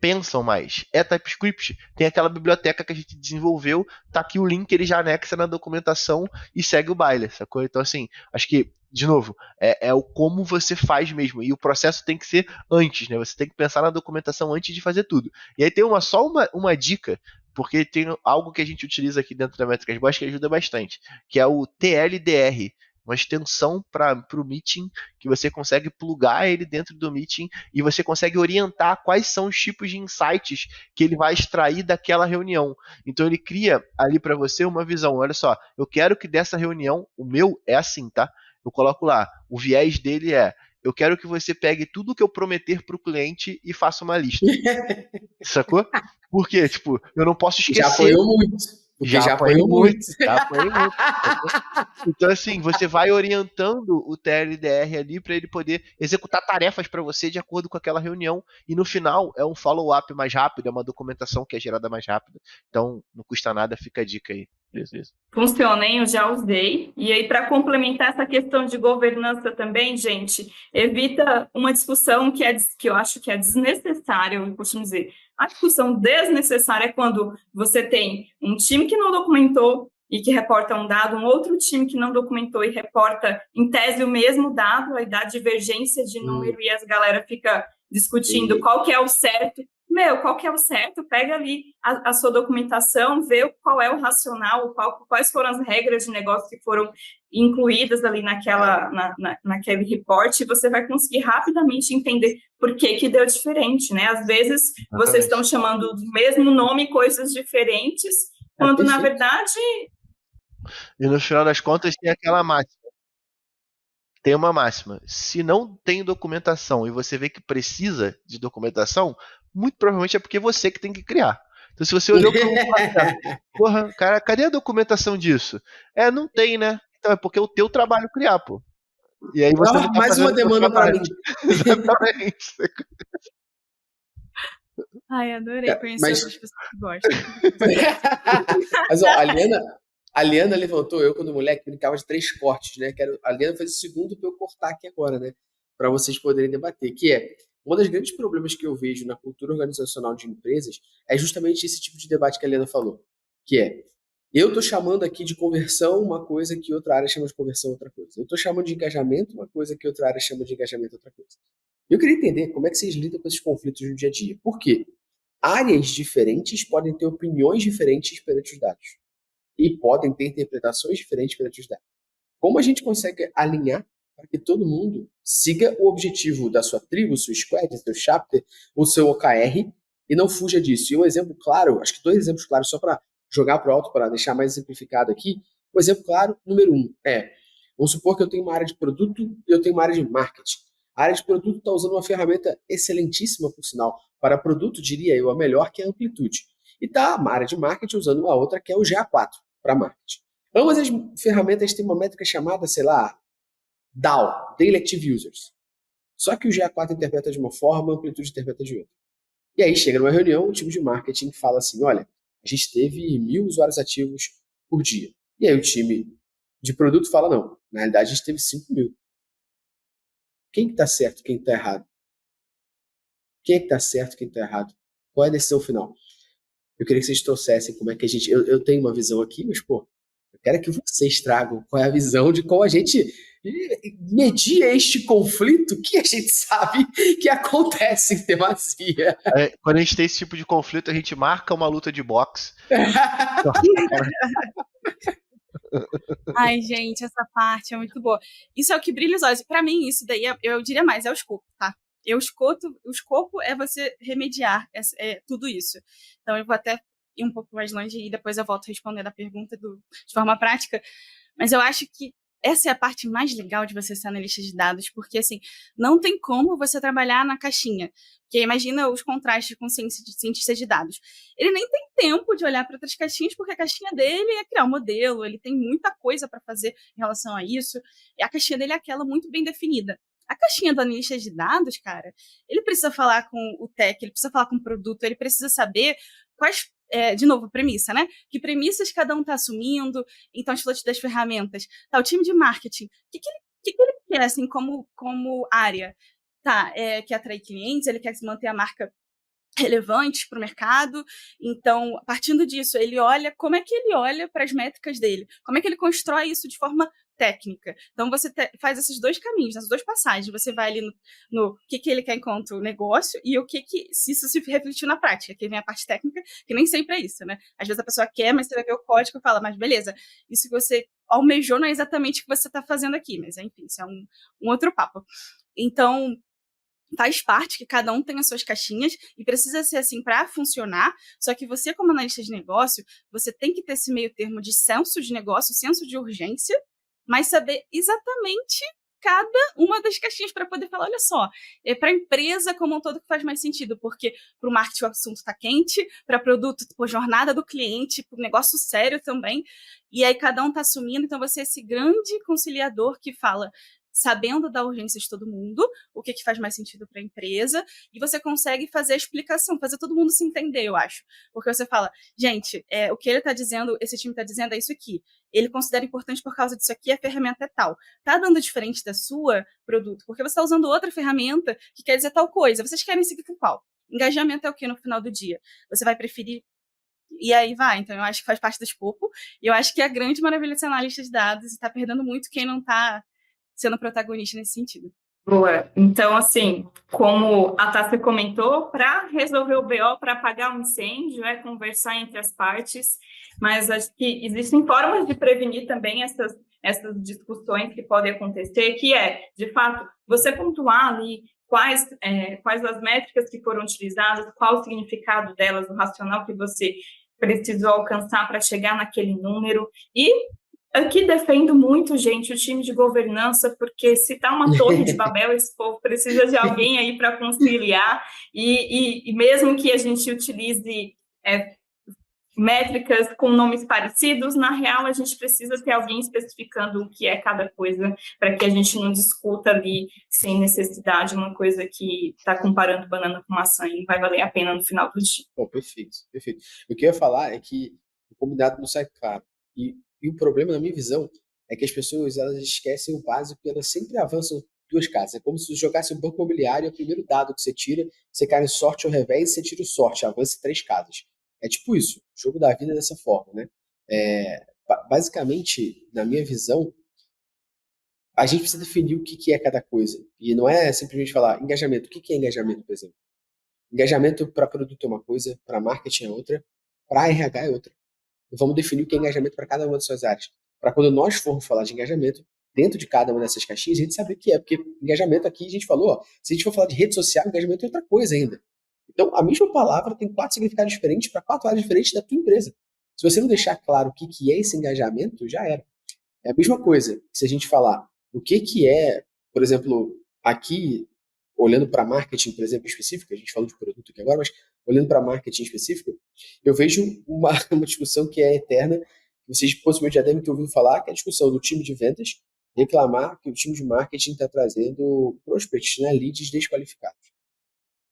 pensam mais. É TypeScript, tem aquela biblioteca que a gente desenvolveu, tá aqui o link, ele já anexa na documentação e segue o baile, sacou? Então, assim, acho que, de novo, é o como você faz mesmo, e o processo tem que ser antes, né? Você tem que pensar na documentação antes de fazer tudo. E aí tem só uma dica, porque tem algo que a gente utiliza aqui dentro da Métricas Boas que ajuda bastante, que é o TLDR, uma extensão para o Meeting, que você consegue plugar ele dentro do Meeting e você consegue orientar quais são os tipos de insights que ele vai extrair daquela reunião. Então ele cria ali para você uma visão. Olha só, eu quero que dessa reunião, o meu é assim, tá? Eu coloco lá, o viés dele eu quero que você pegue tudo que eu prometer para o cliente e faça uma lista. Sacou? Por quê? Tipo, eu não posso esquecer. Já apoiou muito. Porque já apanhou muito. Já apanhei muito. Então, assim, você vai orientando o TLDR ali para ele poder executar tarefas para você de acordo com aquela reunião. E no final é um follow-up mais rápido, é uma documentação que é gerada mais rápido. Então, não custa nada, fica a dica aí. Beleza. Funciona, hein? Eu já usei. E aí, para complementar essa questão de governança também, gente, evita uma discussão que eu acho que é desnecessária, eu costumo dizer. A discussão desnecessária é quando você tem um time que não documentou e que reporta um dado, um outro time que não documentou e reporta, em tese, o mesmo dado, aí dá divergência de número e as galera fica discutindo qual que é o certo. Qual que é o certo? Pega ali a sua documentação, vê qual é o racional, quais foram as regras de negócio que foram incluídas ali naquele report, e você vai conseguir rapidamente entender por que deu diferente, né? Às vezes, vocês estão chamando do mesmo nome coisas diferentes, quando, na verdade... E no final das contas, tem aquela máxima. Tem uma máxima. Se não tem documentação e você vê que precisa de documentação, muito provavelmente é porque você que tem que criar. Então, se você olhou para porra, cara, cadê a documentação disso? Não tem, né? Então é porque é o teu trabalho criar, pô. E aí você não tá mais uma demanda para mim. Exatamente. Ai, adorei conhecer outras pessoas que gostam. Mas, ó, a Liana levantou, eu quando moleque brincava de 3 cortes, né? A Liana fez o segundo para eu cortar aqui agora, né? Para vocês poderem debater, que é um dos grandes problemas que eu vejo na cultura organizacional de empresas é justamente esse tipo de debate que a Liana falou, que é, eu estou chamando aqui de conversão uma coisa que outra área chama de conversão outra coisa. Eu estou chamando de engajamento uma coisa que outra área chama de engajamento outra coisa. Eu queria entender como é que vocês lidam com esses conflitos no dia a dia. Por quê? Áreas diferentes podem ter opiniões diferentes perante os dados. E podem ter interpretações diferentes perante os dados. Como a gente consegue alinhar para que todo mundo siga o objetivo da sua tribo, seu squad, seu chapter, o seu OKR, e não fuja disso? E um exemplo claro, acho que 2 exemplos claros, só para jogar para o alto, para deixar mais exemplificado aqui. O exemplo claro, número 1, vamos supor que eu tenho uma área de produto e eu tenho uma área de marketing. A área de produto está usando uma ferramenta excelentíssima, por sinal, para produto, diria eu, a melhor, que é a Amplitude. E está a área de marketing usando uma outra, que é o GA4, para marketing. Ambas as ferramentas têm uma métrica chamada, sei lá, DAU, Daily Active Users. Só que o GA4 interpreta de uma forma, a amplitude interpreta de outra. E aí chega numa reunião, o time de marketing fala assim, olha, a gente teve 1.000 usuários ativos por dia. E aí o time de produto fala, não, na realidade a gente teve 5.000. Quem que tá certo, quem tá errado? Quem é que tá certo, quem tá errado? Qual é a decisão final? Eu queria que vocês trouxessem como é que a gente... Eu tenho uma visão aqui, mas, pô, eu quero que vocês tragam qual é a visão de como a gente media este conflito que a gente sabe que acontece em demasia. Quando a gente tem esse tipo de conflito, a gente marca uma luta de boxe. Ai, gente, essa parte é muito boa. Isso é o que brilha os olhos. Pra mim, isso daí, eu diria mais, é o escopo, tá? O escopo é você remediar tudo isso. Então, eu vou até ir um pouco mais longe e depois eu volto respondendo a pergunta de forma prática. Mas eu acho que essa é a parte mais legal de você ser analista de dados, porque, assim, não tem como você trabalhar na caixinha. Porque imagina os contrastes com cientista de dados. Ele nem tem tempo de olhar para outras caixinhas, porque a caixinha dele é criar um modelo, ele tem muita coisa para fazer em relação a isso, e a caixinha dele é aquela muito bem definida. A caixinha do analista de dados, cara, ele precisa falar com o tech, ele precisa falar com o produto, ele precisa saber quais, de novo, premissa, né? Que premissas cada um está assumindo, então as flotes das ferramentas. Tá, o time de marketing, o que ele quer, assim, como área? Tá, quer atrair clientes, ele quer manter a marca relevante para o mercado. Então, partindo disso, ele olha como é que ele olha para as métricas dele, como é que ele constrói isso de forma técnica. Então, você faz esses dois caminhos, essas duas passagens. Você vai ali no que ele quer enquanto negócio e se isso se refletiu na prática, que vem a parte técnica, que nem sempre é isso, né? Às vezes a pessoa quer, mas você vai ver o código e fala, mas beleza, isso que você almejou não é exatamente o que você está fazendo aqui, mas enfim, isso é um outro papo. Então, faz parte que cada um tem as suas caixinhas e precisa ser assim para funcionar, só que você, como analista de negócio, você tem que ter esse meio termo de senso de negócio, senso de urgência, mas saber exatamente cada uma das caixinhas para poder falar, olha só, é para a empresa como um todo que faz mais sentido, porque para o marketing o assunto está quente, para produto, jornada do cliente, para negócio sério também, e aí cada um está assumindo, então você é esse grande conciliador que fala, sabendo da urgência de todo mundo, o que faz mais sentido para a empresa, e você consegue fazer a explicação, fazer todo mundo se entender, eu acho. Porque você fala, gente, o que ele está dizendo, esse time está dizendo é isso aqui. Ele considera importante por causa disso aqui, a ferramenta é tal. Tá dando diferente da sua produto, porque você está usando outra ferramenta que quer dizer tal coisa. Vocês querem seguir com qual? Engajamento é o que no final do dia? Você vai preferir e aí vai, então eu acho que faz parte do escopo, e eu acho que é a grande maravilha de ser analista de dados, e está perdendo muito quem não está sendo protagonista nesse sentido. Boa. Então, assim, como a Tássia comentou, para resolver o BO, para apagar um incêndio, é conversar entre as partes, mas acho que existem formas de prevenir também essas discussões que podem acontecer, que é, de fato, você pontuar ali quais as métricas que foram utilizadas, qual o significado delas, o racional que você precisou alcançar para chegar naquele número, e aqui defendo muito, gente, o time de governança, porque se está uma torre de Babel, esse povo precisa de alguém aí para conciliar, e mesmo que a gente utilize métricas com nomes parecidos, na real a gente precisa ter alguém especificando o que é cada coisa, para que a gente não discuta ali sem necessidade uma coisa que está comparando banana com maçã e não vai valer a pena no final do dia. Bom, perfeito, perfeito. O que eu ia falar é que o combinado não sai caro. E o problema, na minha visão, é que as pessoas elas esquecem o básico e elas sempre avançam duas casas. É como se você jogasse um banco imobiliário, o primeiro dado que você tira, você cai em sorte ou revés, você tira o sorte, avança 3 casas. É tipo isso, o jogo da vida é dessa forma, né? Basicamente, na minha visão, a gente precisa definir o que é cada coisa. E não é simplesmente falar engajamento. O que é engajamento, por exemplo? Engajamento para produto é uma coisa, para marketing é outra, para RH é outra. Vamos definir o que é engajamento para cada uma das suas áreas. Para quando nós formos falar de engajamento, dentro de cada uma dessas caixinhas, a gente saber o que é. Porque engajamento aqui, a gente falou, ó, se a gente for falar de rede social, engajamento é outra coisa ainda. Então, a mesma palavra tem 4 significados diferentes para 4 áreas diferentes da tua empresa. Se você não deixar claro o que é esse engajamento, já era. É a mesma coisa se a gente falar o que é, por exemplo, aqui, olhando para marketing, por exemplo, específico, a gente falou de produto aqui agora, mas olhando para marketing específico, eu vejo uma discussão que é eterna, que vocês possivelmente já devem ter ouvido falar, que é a discussão do time de vendas reclamar que o time de marketing está trazendo prospects, né, leads desqualificados.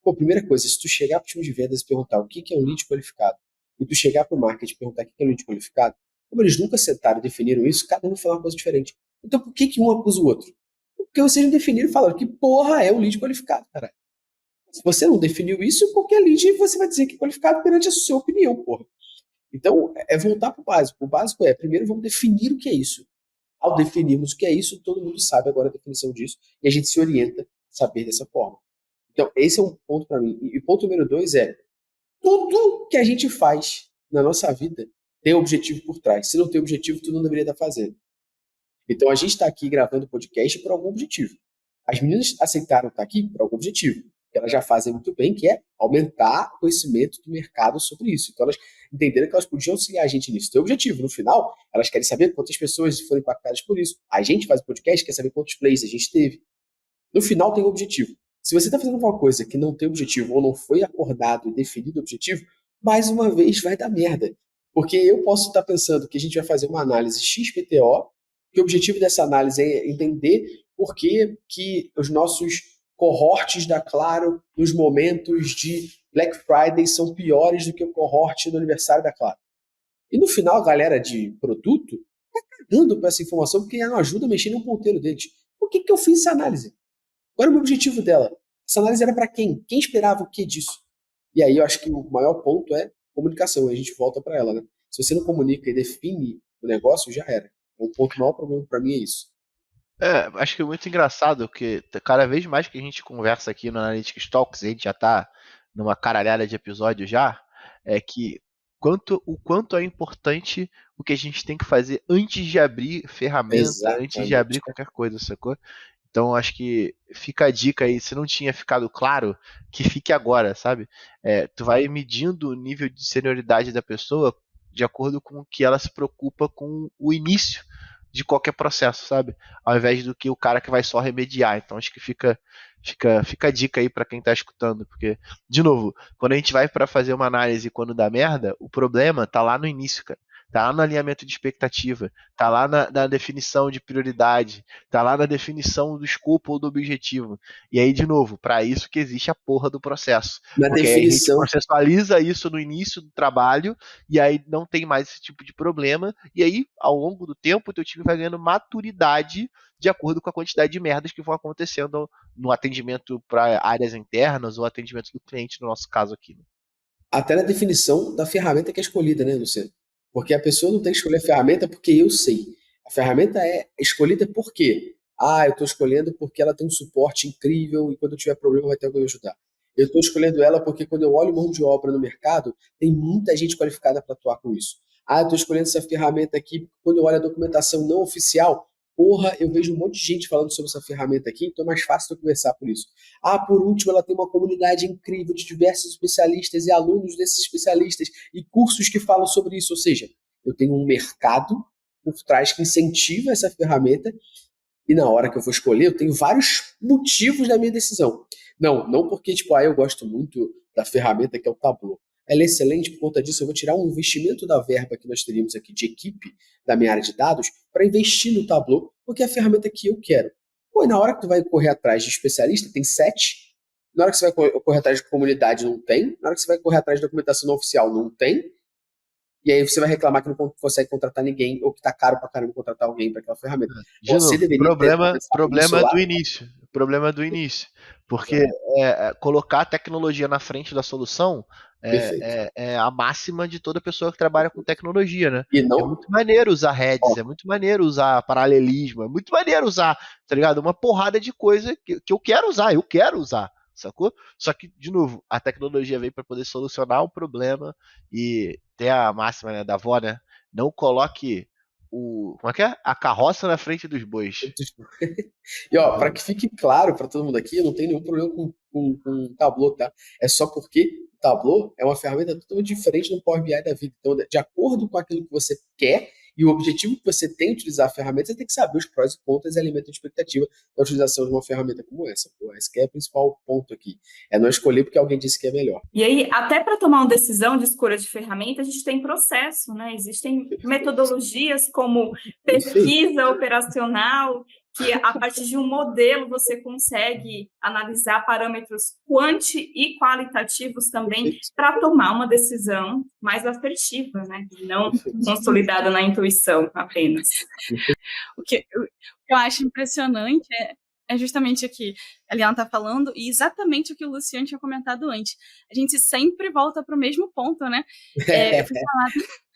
Pô, primeira coisa, se tu chegar para o time de vendas e perguntar o que é um lead qualificado, e tu chegar para o marketing e perguntar o que é um lead qualificado, como eles nunca sentaram e definiram isso, cada um vai falar uma coisa diferente. Então por que um acusa o outro? Porque vocês não definiram e falaram que porra é um lead qualificado, cara. Se você não definiu isso, qualquer lead você vai dizer que é qualificado perante a sua opinião, porra. Então, é voltar para o básico. O básico é, primeiro vamos definir o que é isso. Ao definirmos o que é isso, todo mundo sabe agora a definição disso e a gente se orienta a saber dessa forma. Então, esse é um ponto para mim. E ponto número 2 é, tudo que a gente faz na nossa vida tem um objetivo por trás. Se não tem objetivo, tu não deveria estar fazendo. Então, a gente está aqui gravando podcast por algum objetivo. As meninas aceitaram estar aqui por algum objetivo, que elas já fazem muito bem, que é aumentar o conhecimento do mercado sobre isso. Então, elas entenderam que elas podiam auxiliar a gente nisso. Tem objetivo. No final, elas querem saber quantas pessoas foram impactadas por isso. A gente faz o podcast, quer saber quantos plays a gente teve. No final, tem um objetivo. Se você está fazendo alguma coisa que não tem objetivo ou não foi acordado e definido o objetivo, mais uma vez vai dar merda. Porque eu posso estar pensando que a gente vai fazer uma análise XPTO, que o objetivo dessa análise é entender por que os nossos cohortes da Claro nos momentos de Black Friday são piores do que o cohort no aniversário da Claro. E no final, a galera de produto está cagando para essa informação porque ela não ajuda a mexer no ponteiro deles. Por que eu fiz essa análise? Qual era o meu objetivo dela? Essa análise era para quem? Quem esperava o que disso? E aí eu acho que o maior ponto é comunicação. A gente volta para ela, né? Se você não comunica e define o negócio, já era. O maior problema para mim é isso. Acho que é muito engraçado, porque cada vez mais que a gente conversa aqui no Analytics Talks, a gente já tá numa caralhada de episódios já, é que o quanto é importante o que a gente tem que fazer antes de abrir ferramenta, Exatamente. antes de abrir qualquer coisa, sacou? Então acho que fica a dica aí, se não tinha ficado claro, que fique agora, sabe? Tu vai medindo o nível de senioridade da pessoa de acordo com o que ela se preocupa com o início de qualquer processo, sabe? Ao invés do que o cara que vai só remediar. Então acho que fica a dica aí para quem tá escutando, porque, de novo, quando a gente vai para fazer uma análise quando dá merda, o problema tá lá no início, cara. Tá lá no alinhamento de expectativa, tá lá na definição de prioridade, tá lá na definição do escopo ou do objetivo. E aí, de novo, para isso que existe a porra do processo. Na Porque definição. aí a gente processualiza isso no início do trabalho e aí não tem mais esse tipo de problema. E aí, ao longo do tempo, o teu time vai ganhando maturidade de acordo com a quantidade de merdas que vão acontecendo no atendimento para áreas internas ou atendimento do cliente, no nosso caso aqui. Até na definição da ferramenta que é escolhida, né, Luciano? Porque a pessoa não tem que escolher a ferramenta porque eu sei. A ferramenta é escolhida por quê? Eu estou escolhendo porque ela tem um suporte incrível e quando eu tiver problema vai ter alguém me ajudar. Eu estou escolhendo ela porque quando eu olho mão de obra no mercado, tem muita gente qualificada para atuar com isso. Eu estou escolhendo essa ferramenta aqui porque quando eu olho a documentação não oficial, porra, eu vejo um monte de gente falando sobre essa ferramenta aqui, então é mais fácil de eu conversar por isso. Por último, ela tem uma comunidade incrível de diversos especialistas e alunos desses especialistas e cursos que falam sobre isso. Ou seja, eu tenho um mercado por trás que incentiva essa ferramenta e na hora que eu vou escolher, eu tenho vários motivos da minha decisão. Não porque, eu gosto muito da ferramenta que é o Tableau. Ela é excelente, por conta disso eu vou tirar um investimento da verba que nós teríamos aqui de equipe da minha área de dados para investir no Tableau, porque é a ferramenta que eu quero. E na hora que tu vai correr atrás de especialista, tem 7. Na hora que você vai correr atrás de comunidade, não tem. Na hora que você vai correr atrás de documentação não oficial, não tem. E aí você vai reclamar que não consegue contratar ninguém ou que tá caro pra caramba contratar alguém para aquela ferramenta. De novo, problema do início. Porque colocar a tecnologia na frente da solução é a máxima de toda pessoa que trabalha com tecnologia, né? E não... É muito maneiro usar redes, é muito maneiro usar paralelismo, é muito maneiro usar, tá ligado? Uma porrada de coisa que eu quero usar, sacou? Só que, de novo, a tecnologia veio para poder solucionar um problema e tem a máxima, né, da avó, né? Não coloque como é que é? A carroça na frente dos bois. E para que fique claro para todo mundo aqui, eu não tenho nenhum problema com o Tableau, tá? É só porque o Tableau é uma ferramenta totalmente diferente do Power BI da vida. Então, de acordo com aquilo que você quer E o objetivo que você tem de utilizar a ferramenta, você tem que saber os prós e contras e alimenta a expectativa da utilização de uma ferramenta como essa. Pô, esse que é o principal ponto aqui. É não escolher porque alguém disse que é melhor. E aí, até para tomar uma decisão de escolha de ferramenta, a gente tem processo, né? Existem metodologias como pesquisa operacional, que a partir de um modelo você consegue analisar parâmetros quanti e qualitativos também para tomar uma decisão mais assertiva, né? Não consolidada na intuição apenas. O que eu acho impressionante é justamente o que a Liana está falando e exatamente o que o Luciano tinha comentado antes. A gente sempre volta para o mesmo ponto, né? Eu fui chamada...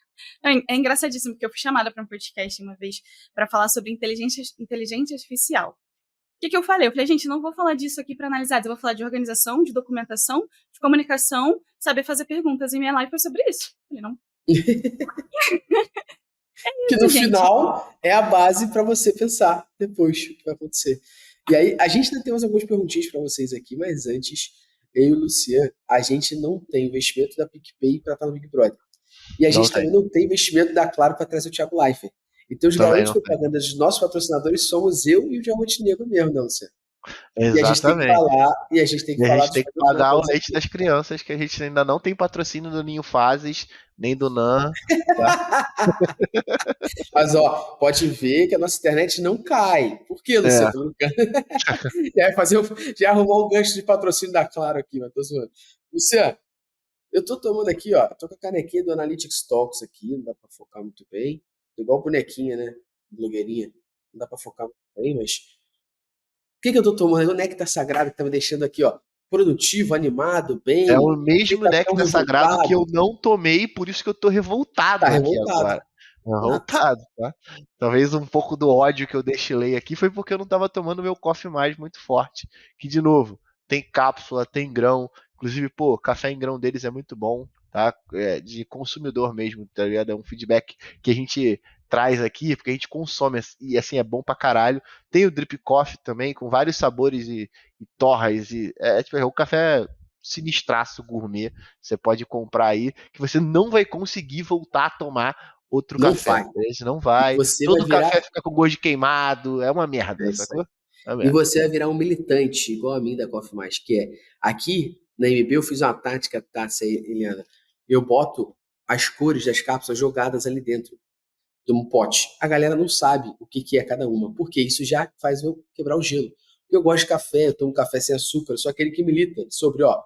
É engraçadíssimo, porque eu fui chamada para um podcast uma vez para falar sobre inteligência artificial. O que eu falei? Eu falei, gente, não vou falar disso aqui para analisar, eu vou falar de organização, de documentação, de comunicação, saber fazer perguntas. E minha live foi sobre isso. Eu falei, não. Que no final é a base para você pensar depois o que vai acontecer. E aí, a gente ainda tem mais algumas perguntinhas para vocês aqui, mas antes, eu e o Luciano, a gente não tem investimento da PicPay para estar no Big Brother. E a gente também não tem investimento da Claro para trazer o Thiago Leifert. Então, os garotos propagandas dos nossos patrocinadores somos eu e o Diamante Negro mesmo, né, Luciano? Exatamente. E a gente tem que falar. A gente tem que pagar o leite das crianças, que a gente ainda não tem patrocínio do Ninho Fases, nem do NAN. Tá? Mas, ó, pode ver que a nossa internet não cai. Por que, Luciano? Já arrumou um gancho de patrocínio da Claro aqui, mas tô zoando. Luciano, eu tô tomando aqui, ó, tô com a canequinha do Analytics Talks aqui, não dá pra focar muito bem. Igual bonequinha, né? Blogueirinha. Não dá pra focar muito bem, mas... O que eu tô tomando? É o néctar sagrado que tá me deixando aqui, ó, produtivo, animado, bem. É o mesmo néctar sagrado que eu não tomei, por isso que eu tô revoltado aqui agora. Revoltado, tá? Talvez um pouco do ódio que eu destilei aqui foi porque eu não tava tomando meu Coffee Mais muito forte. Que, de novo, tem cápsula, tem grão. Inclusive, pô, café em grão deles é muito bom, tá? É de consumidor mesmo, tá ligado? É um feedback que a gente traz aqui, porque a gente consome e assim é bom pra caralho. Tem o Drip Coffee também, com vários sabores e torras. Tipo, o café sinistraço gourmet, você pode comprar aí, que você não vai conseguir voltar a tomar outro café. Não vai. Todo café fica com gosto de queimado, é uma merda, sacou? E você vai virar um militante, igual a mim da Coffee Mais, que é, aqui na MB eu fiz uma tática, Tássia e Eliana, eu boto as cores das cápsulas jogadas ali dentro de um pote. A galera não sabe o que é cada uma, porque isso já faz eu quebrar o gelo. Eu gosto de café, eu tomo café sem açúcar, eu sou aquele que milita sobre, ó,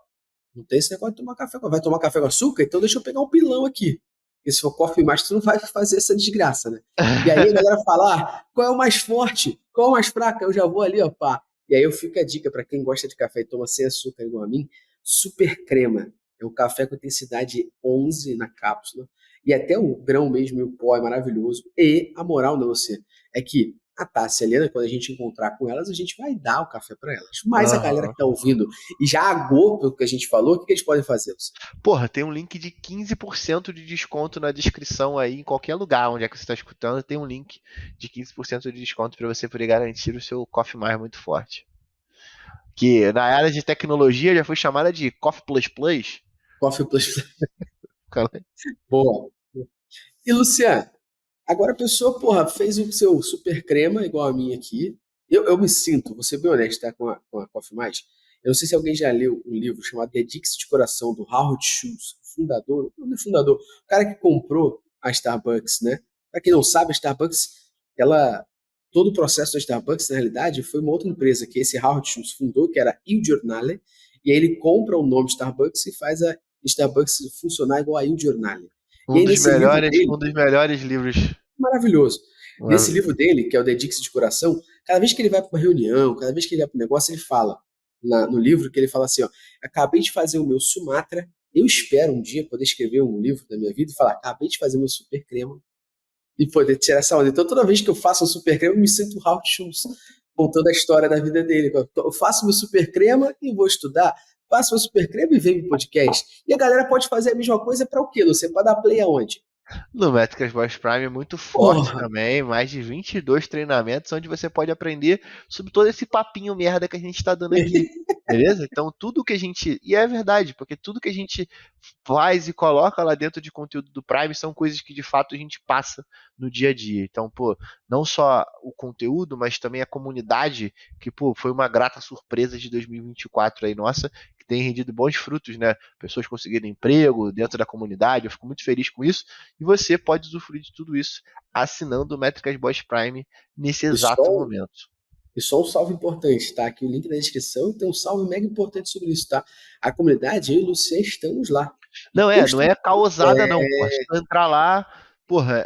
não tem esse negócio de tomar café, vai tomar café com açúcar? Então deixa eu pegar um pilão aqui. Porque se for Coffee Mais, tu não vai fazer essa desgraça, né? E aí a galera fala, qual é o mais forte? Qual é o mais fraco? Eu já vou ali, ó, pá. E aí eu fico a dica para quem gosta de café e toma sem açúcar igual a mim, Super Crema. É um café com intensidade 11 na cápsula. E até o grão mesmo e o pó é maravilhoso. E a moral, né, você, é que a Tássia e a Helena, quando a gente encontrar com elas, a gente vai dar o café para elas. Mas a galera que tá ouvindo e já agou pelo que a gente falou, o que eles podem fazer? Porra, tem um link de 15% de desconto na descrição aí, em qualquer lugar onde é que você está escutando, tem um link de 15% de desconto para você poder garantir o seu Coffee Mais muito forte. Que na área de tecnologia já foi chamada de Coffee Plus Plus. Coffee Plus Plus. Boa. E Luciano, agora a pessoa, porra, fez o seu super crema, igual a minha aqui. Eu me sinto, vou ser bem honesto, tá, com a Coffee Mais. Eu não sei se alguém já leu um livro chamado Dedique-se de Coração, do Howard Schultz, fundador, o cara que comprou a Starbucks, né? Para quem não sabe, a Starbucks, todo o processo da Starbucks, na realidade, foi uma outra empresa que esse Howard Schultz fundou, que era Il Giornale, e aí ele compra o nome Starbucks e faz a Starbucks funcionar igual a Il Giornale. Um dos melhores livros. Maravilhoso. Nesse livro dele, que é o Dedique-se de Coração, cada vez que ele vai para uma reunião, cada vez que ele vai para um negócio, ele fala, no livro, que ele fala assim, ó, acabei de fazer o meu Sumatra, eu espero um dia poder escrever um livro da minha vida e falar, acabei de fazer o meu super crema e poder tirar essa onda. Então, toda vez que eu faço um super crema, eu me sinto o Howard Schultz contando a história da vida dele. Eu faço meu super crema e vou estudar, faço meu super crema e venho pro podcast. E a galera pode fazer a mesma coisa para o quê? Você pode dar play aonde? No Métricas Boss Prime é muito forte Porra. também, mais de 22 treinamentos onde você pode aprender sobre todo esse papinho merda que a gente tá dando aqui. Beleza? Então tudo que a gente. E é verdade, porque tudo que a gente faz e coloca lá dentro de conteúdo do Prime são coisas que de fato a gente passa no dia a dia. Então, pô, não só o conteúdo, mas também a comunidade, que, pô, foi uma grata surpresa de 2024 aí, nossa, que tem rendido bons frutos, né? Pessoas conseguindo emprego dentro da comunidade, eu fico muito feliz com isso. E você pode usufruir de tudo isso assinando o Métricas Boss Prime nesse exato Pessoal, momento. e só um salve importante, tá? Aqui o link na descrição tem um salve mega importante sobre isso, tá? A comunidade, eu e o Luciano estamos lá. E Não constantemente. é causada não, porra. Se tu entrar lá, porra,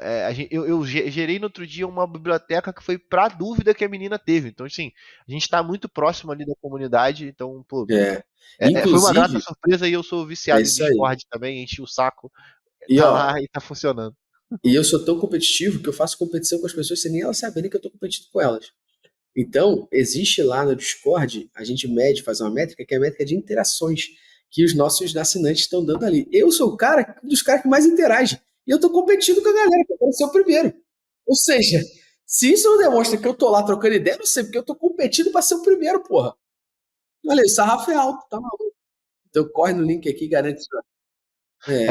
eu gerei no outro dia uma biblioteca que foi pra dúvida que a menina teve. Então, assim, a gente tá muito próximo ali da comunidade, então, pô, É. foi uma grata Inclusive, surpresa e eu sou é viciado em isso aí. Discord também, enchi o saco, E tá ó, lá e tá funcionando. e eu sou tão competitivo que eu faço competição com as pessoas sem nem elas saberem que eu tô competindo com elas. Então, existe lá no Discord, a gente mede, faz uma métrica, que é a métrica de interações que os nossos assinantes estão dando ali. Eu sou o cara, um dos caras que mais interage. E eu tô competindo com a galera, que eu quero ser o primeiro. Ou seja, se isso não demonstra que eu tô lá trocando ideia, eu não sei, porque eu tô competindo pra ser o primeiro, porra. Olha aí, o sarrafo é alto, tá maluco? Então corre no link aqui e garante isso.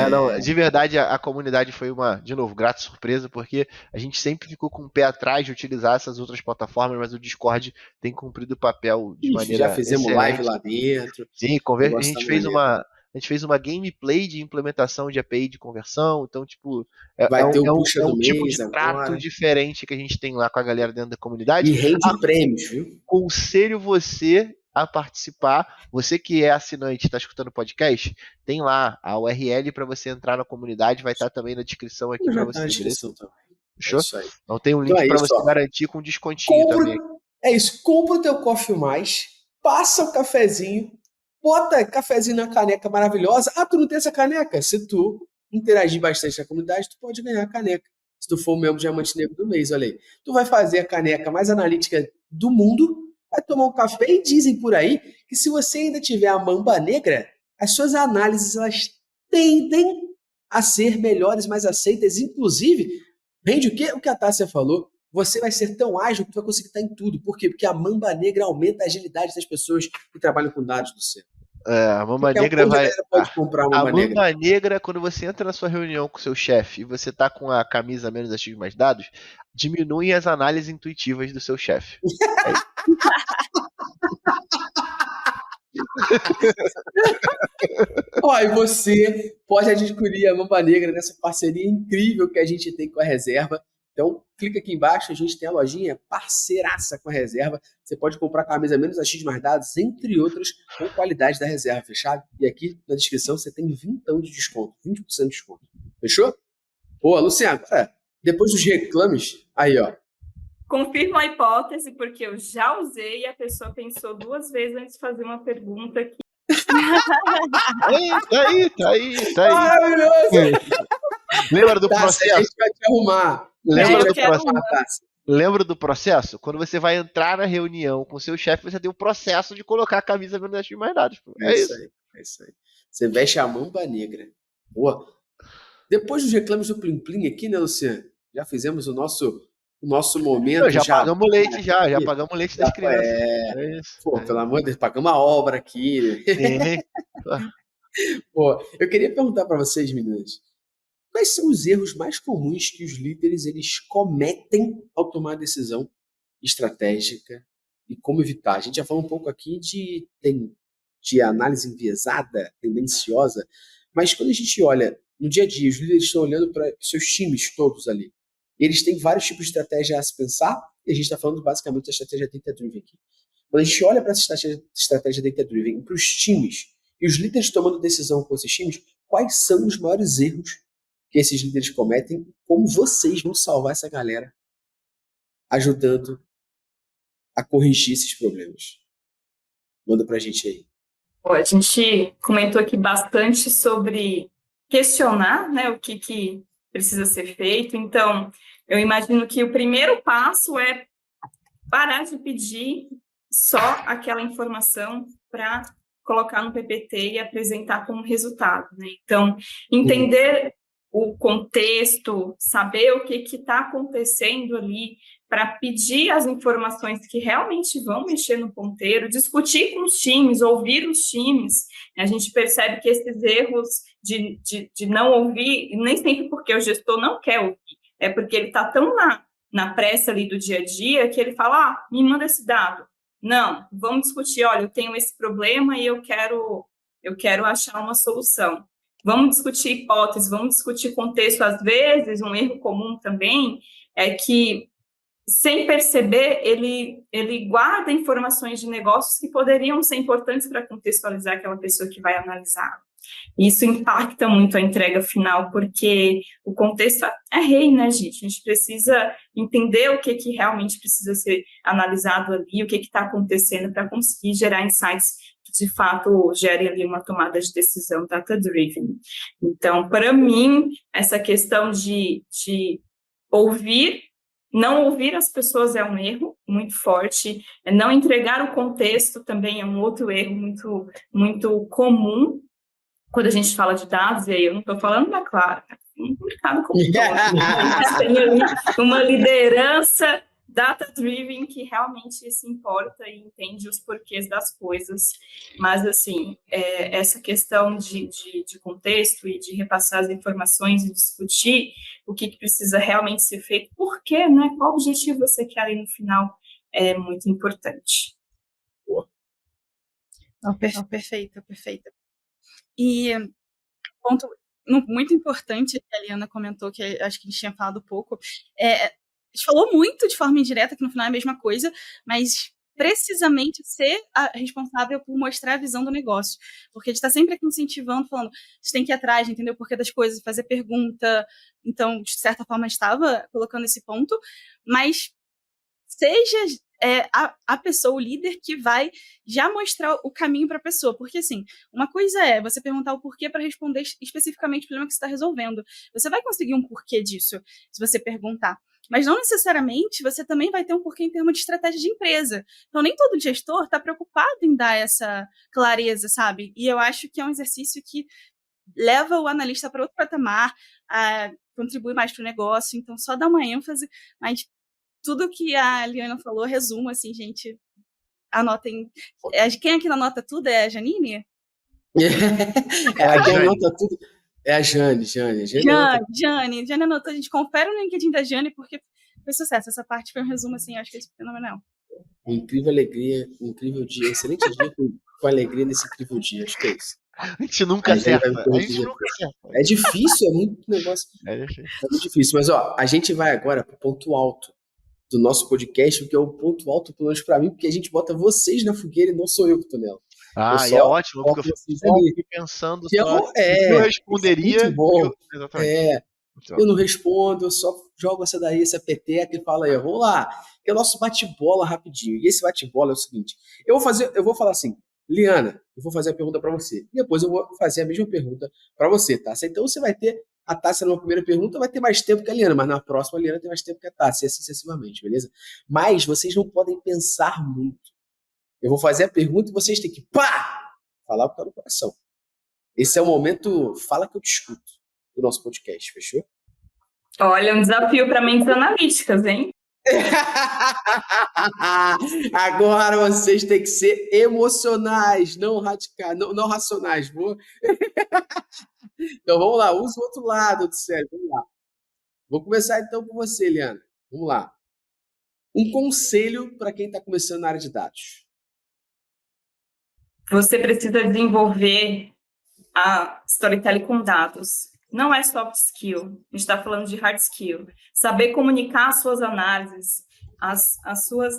Não, É, de verdade a comunidade foi uma, de novo, grata surpresa, porque a gente sempre ficou com o pé atrás de utilizar essas outras plataformas, mas o Discord tem cumprido o papel de enfim, já maneira fizemos live excelente. lá dentro. Sim, O negócio tá maneiro. a gente fez uma gameplay de implementação de API de conversão, então, tipo, Vai ter o puxa é do um tipo de mês trato agora. diferente que a gente tem lá com a galera dentro da E comunidade. rende prêmios, viu? Aconselho você a participar. Você que é assinante e está escutando o podcast, tem lá a URL para você entrar na comunidade, vai estar também na descrição aqui para Já tá na você, beleza? descrição também. É Fechou? isso aí. Então tem um Então link é para isso, você ó. garantir com descontinho Compra, também. é isso, compra o teu Coffee Mais, passa o cafezinho, bota cafezinho na caneca maravilhosa. Ah, tu não tem essa caneca? Se tu interagir bastante na comunidade, tu pode ganhar a caneca. Se tu for o membro Diamante Negro do mês, olha aí. Tu vai fazer a caneca mais analítica do mundo, vai tomar um café e dizem por aí que se você ainda tiver a mamba negra, as suas análises elas tendem a ser melhores, mais aceitas. Inclusive, rende o quê? O que a Tássia falou. Você vai ser tão ágil que tu vai conseguir estar em tudo. Por quê? Porque a mamba negra aumenta a agilidade das pessoas que trabalham com dados do céu. A Mamba Qualquer Negra onde a vai. galera pode comprar a A mamba negra. Mamba Negra, quando você entra na sua reunião com o seu chefe e você tá com a camisa menos X mais dados, diminui as análises intuitivas do seu chefe. É isso. Ó, e você pode adquirir a mamba negra nessa parceria incrível que a gente tem com a Reserva. Então, clica aqui embaixo, a gente tem a lojinha parceiraça com a Reserva. Você pode comprar camisa menos X mais dados, entre outras, com qualidade da Reserva, fechado? E aqui na descrição você tem 20% de desconto, 20% de desconto. Fechou? Pô, Luciano, agora, depois dos reclames, aí, ó. Confirmo a hipótese, porque eu já usei e a pessoa pensou 2 vezes antes de fazer uma pergunta que Tá aí. Maravilhoso! Lembra do Tá, a processo? gente vai te arrumar. Lembra eu do quero processo? uma. Lembra do processo? Quando você vai entrar na reunião com seu chefe, você tem o processo de colocar a camisa menos X mais dados. Pô. É isso aí, é isso aí. Você veste a mamba negra. Boa. Depois dos reclames do Plim Plim aqui, né, Luciano? Já fizemos o nosso momento Já pagamos leite, já aqui. pagamos leite das crianças. É isso. Pô, pelo amor de Deus, pagamos a obra aqui. Sim. Pô, eu queria perguntar para vocês, meninas, quais são os erros mais comuns que os líderes eles cometem ao tomar decisão estratégica e como evitar? A gente já falou um pouco aqui de análise enviesada, tendenciosa, mas quando a gente olha no dia a dia, os líderes estão olhando para seus times todos ali. Eles têm vários tipos de estratégia a se pensar, e a gente está falando basicamente da estratégia data-driven aqui. Quando a gente olha para essa estratégia data-driven, para os times, e os líderes tomando decisão com esses times, quais são os maiores erros que esses líderes cometem? Como vocês vão salvar essa galera ajudando a corrigir esses problemas? Manda pra gente aí. A gente comentou aqui bastante sobre questionar, né, o que precisa ser feito. Então, eu imagino que o primeiro passo é parar de pedir só aquela informação para colocar no PPT e apresentar como resultado, né? Então, entender o contexto, saber o que está acontecendo ali, para pedir as informações que realmente vão mexer no ponteiro, discutir com os times, ouvir os times. A gente percebe que esses erros de não ouvir, nem sempre porque o gestor não quer ouvir, é porque ele está tão na pressa ali do dia a dia que ele fala, me manda esse dado. Não, vamos discutir, olha, eu tenho esse problema e eu quero achar uma solução. Vamos discutir hipóteses, vamos discutir contexto. Às vezes, um erro comum também é que, sem perceber, ele guarda informações de negócios que poderiam ser importantes para contextualizar aquela pessoa que vai analisar. Isso impacta muito a entrega final, porque o contexto é rei, né, gente? A gente precisa entender o que realmente precisa ser analisado ali, o que está acontecendo para conseguir gerar insights que, de fato, gerem ali uma tomada de decisão data-driven. Então, para mim, essa questão de ouvir, não ouvir as pessoas é um erro muito forte, não entregar o contexto também é um outro erro muito, muito comum quando a gente fala de dados, e aí eu não estou falando da Clara, é um mercado como todo, a gente tem ali uma liderança data-driven que realmente se importa e entende os porquês das coisas, mas, assim, essa questão de contexto e de repassar as informações e discutir o que precisa realmente ser feito, por quê, né? Qual objetivo você quer ali no final, é muito importante. Perfeito. E ponto muito importante que a Liana comentou, que acho que a gente tinha falado pouco, a gente falou muito de forma indireta, que no final é a mesma coisa, mas precisamente ser a responsável por mostrar a visão do negócio, porque a gente está sempre aqui incentivando, falando, você tem que ir atrás de entender o porquê das coisas, fazer pergunta, então, de certa forma, a gente estava colocando esse ponto, mas seja a pessoa, o líder, que vai já mostrar o caminho para a pessoa. Porque, assim, uma coisa é você perguntar o porquê para responder especificamente o problema que você está resolvendo. Você vai conseguir um porquê disso, se você perguntar. Mas não necessariamente você também vai ter um porquê em termos de estratégia de empresa. Então, nem todo gestor está preocupado em dar essa clareza, sabe? E eu acho que é um exercício que leva o analista para outro patamar, contribui mais para o negócio. Então, só dá uma ênfase, mas tudo que a Liana falou, resumo, assim, gente, anotem. Quem aqui anota tudo é a Janine? Quem anota tudo é a Jane. Jane anotou, a gente confere no LinkedIn da Jane, porque foi sucesso. Essa parte foi um resumo, assim, acho que é fenomenal. Incrível alegria, incrível dia, excelente dia com alegria nesse incrível dia, acho que é isso. A gente nunca acerta. É difícil, é muito negócio. É muito difícil, mas ó, a gente vai agora pro ponto alto do nosso podcast, que é o ponto alto, pelo menos pra mim, porque a gente bota vocês na fogueira e não sou eu que tô nela. E é ótimo, porque eu fiquei pensando só eu responderia. Muito bom. Então. Eu não respondo, eu só jogo essa peteca e falo aí, vamos lá, que é o nosso bate-bola rapidinho. E esse bate-bola é o seguinte, eu vou falar assim, Liana, eu vou fazer a pergunta para você, e depois eu vou fazer a mesma pergunta para você, tá? Então você vai ter a Tássia numa primeira pergunta, vai ter mais tempo que a Liana, mas na próxima a Liana tem mais tempo que a Tássia, e assim sucessivamente, beleza? Mas vocês não podem pensar muito. Eu vou fazer a pergunta e vocês têm que, falar o que tá no coração. Esse é o momento, fala que eu te escuto, do nosso podcast, fechou? Olha, um desafio para mentes analíticas, hein? Agora vocês têm que ser emocionais, não radicais, não racionais. Então vamos lá, usa o outro lado do cérebro. Vamos lá. Vou começar então com você, Liana. Vamos lá. Um conselho para quem está começando na área de dados. Você precisa desenvolver a storytelling com dados. Não é soft skill, a gente está falando de hard skill. Saber comunicar as suas análises, as suas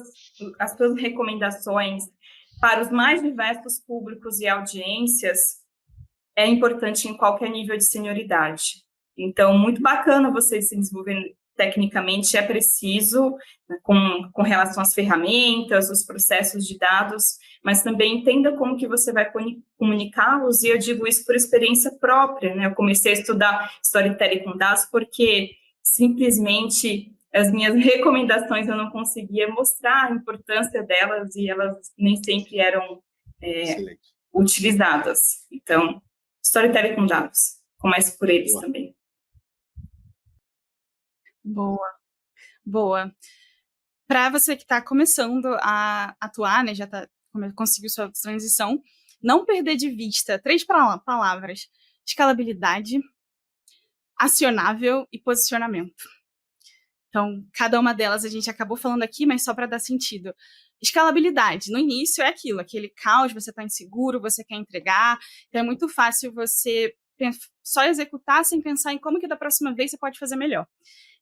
recomendações para os mais diversos públicos e audiências é importante em qualquer nível de senioridade. Então, muito bacana você se desenvolver tecnicamente, é preciso, né, com relação às ferramentas, os processos de dados, mas também entenda como que você vai comunicá-los, e eu digo isso por experiência própria, né? Eu comecei a estudar storytelling com dados porque simplesmente as minhas recomendações eu não conseguia mostrar a importância delas e elas nem sempre eram utilizadas. Então, storytelling com dados, comece por eles também. Boa, boa. Para você que está começando a atuar, né, conseguiu sua transição, não perder de vista 3 palavras: escalabilidade, acionável e posicionamento. Então, cada uma delas a gente acabou falando aqui, mas só para dar sentido. Escalabilidade, no início é aquele caos, você está inseguro, você quer entregar, então é muito fácil você só executar sem pensar em como que da próxima vez você pode fazer melhor.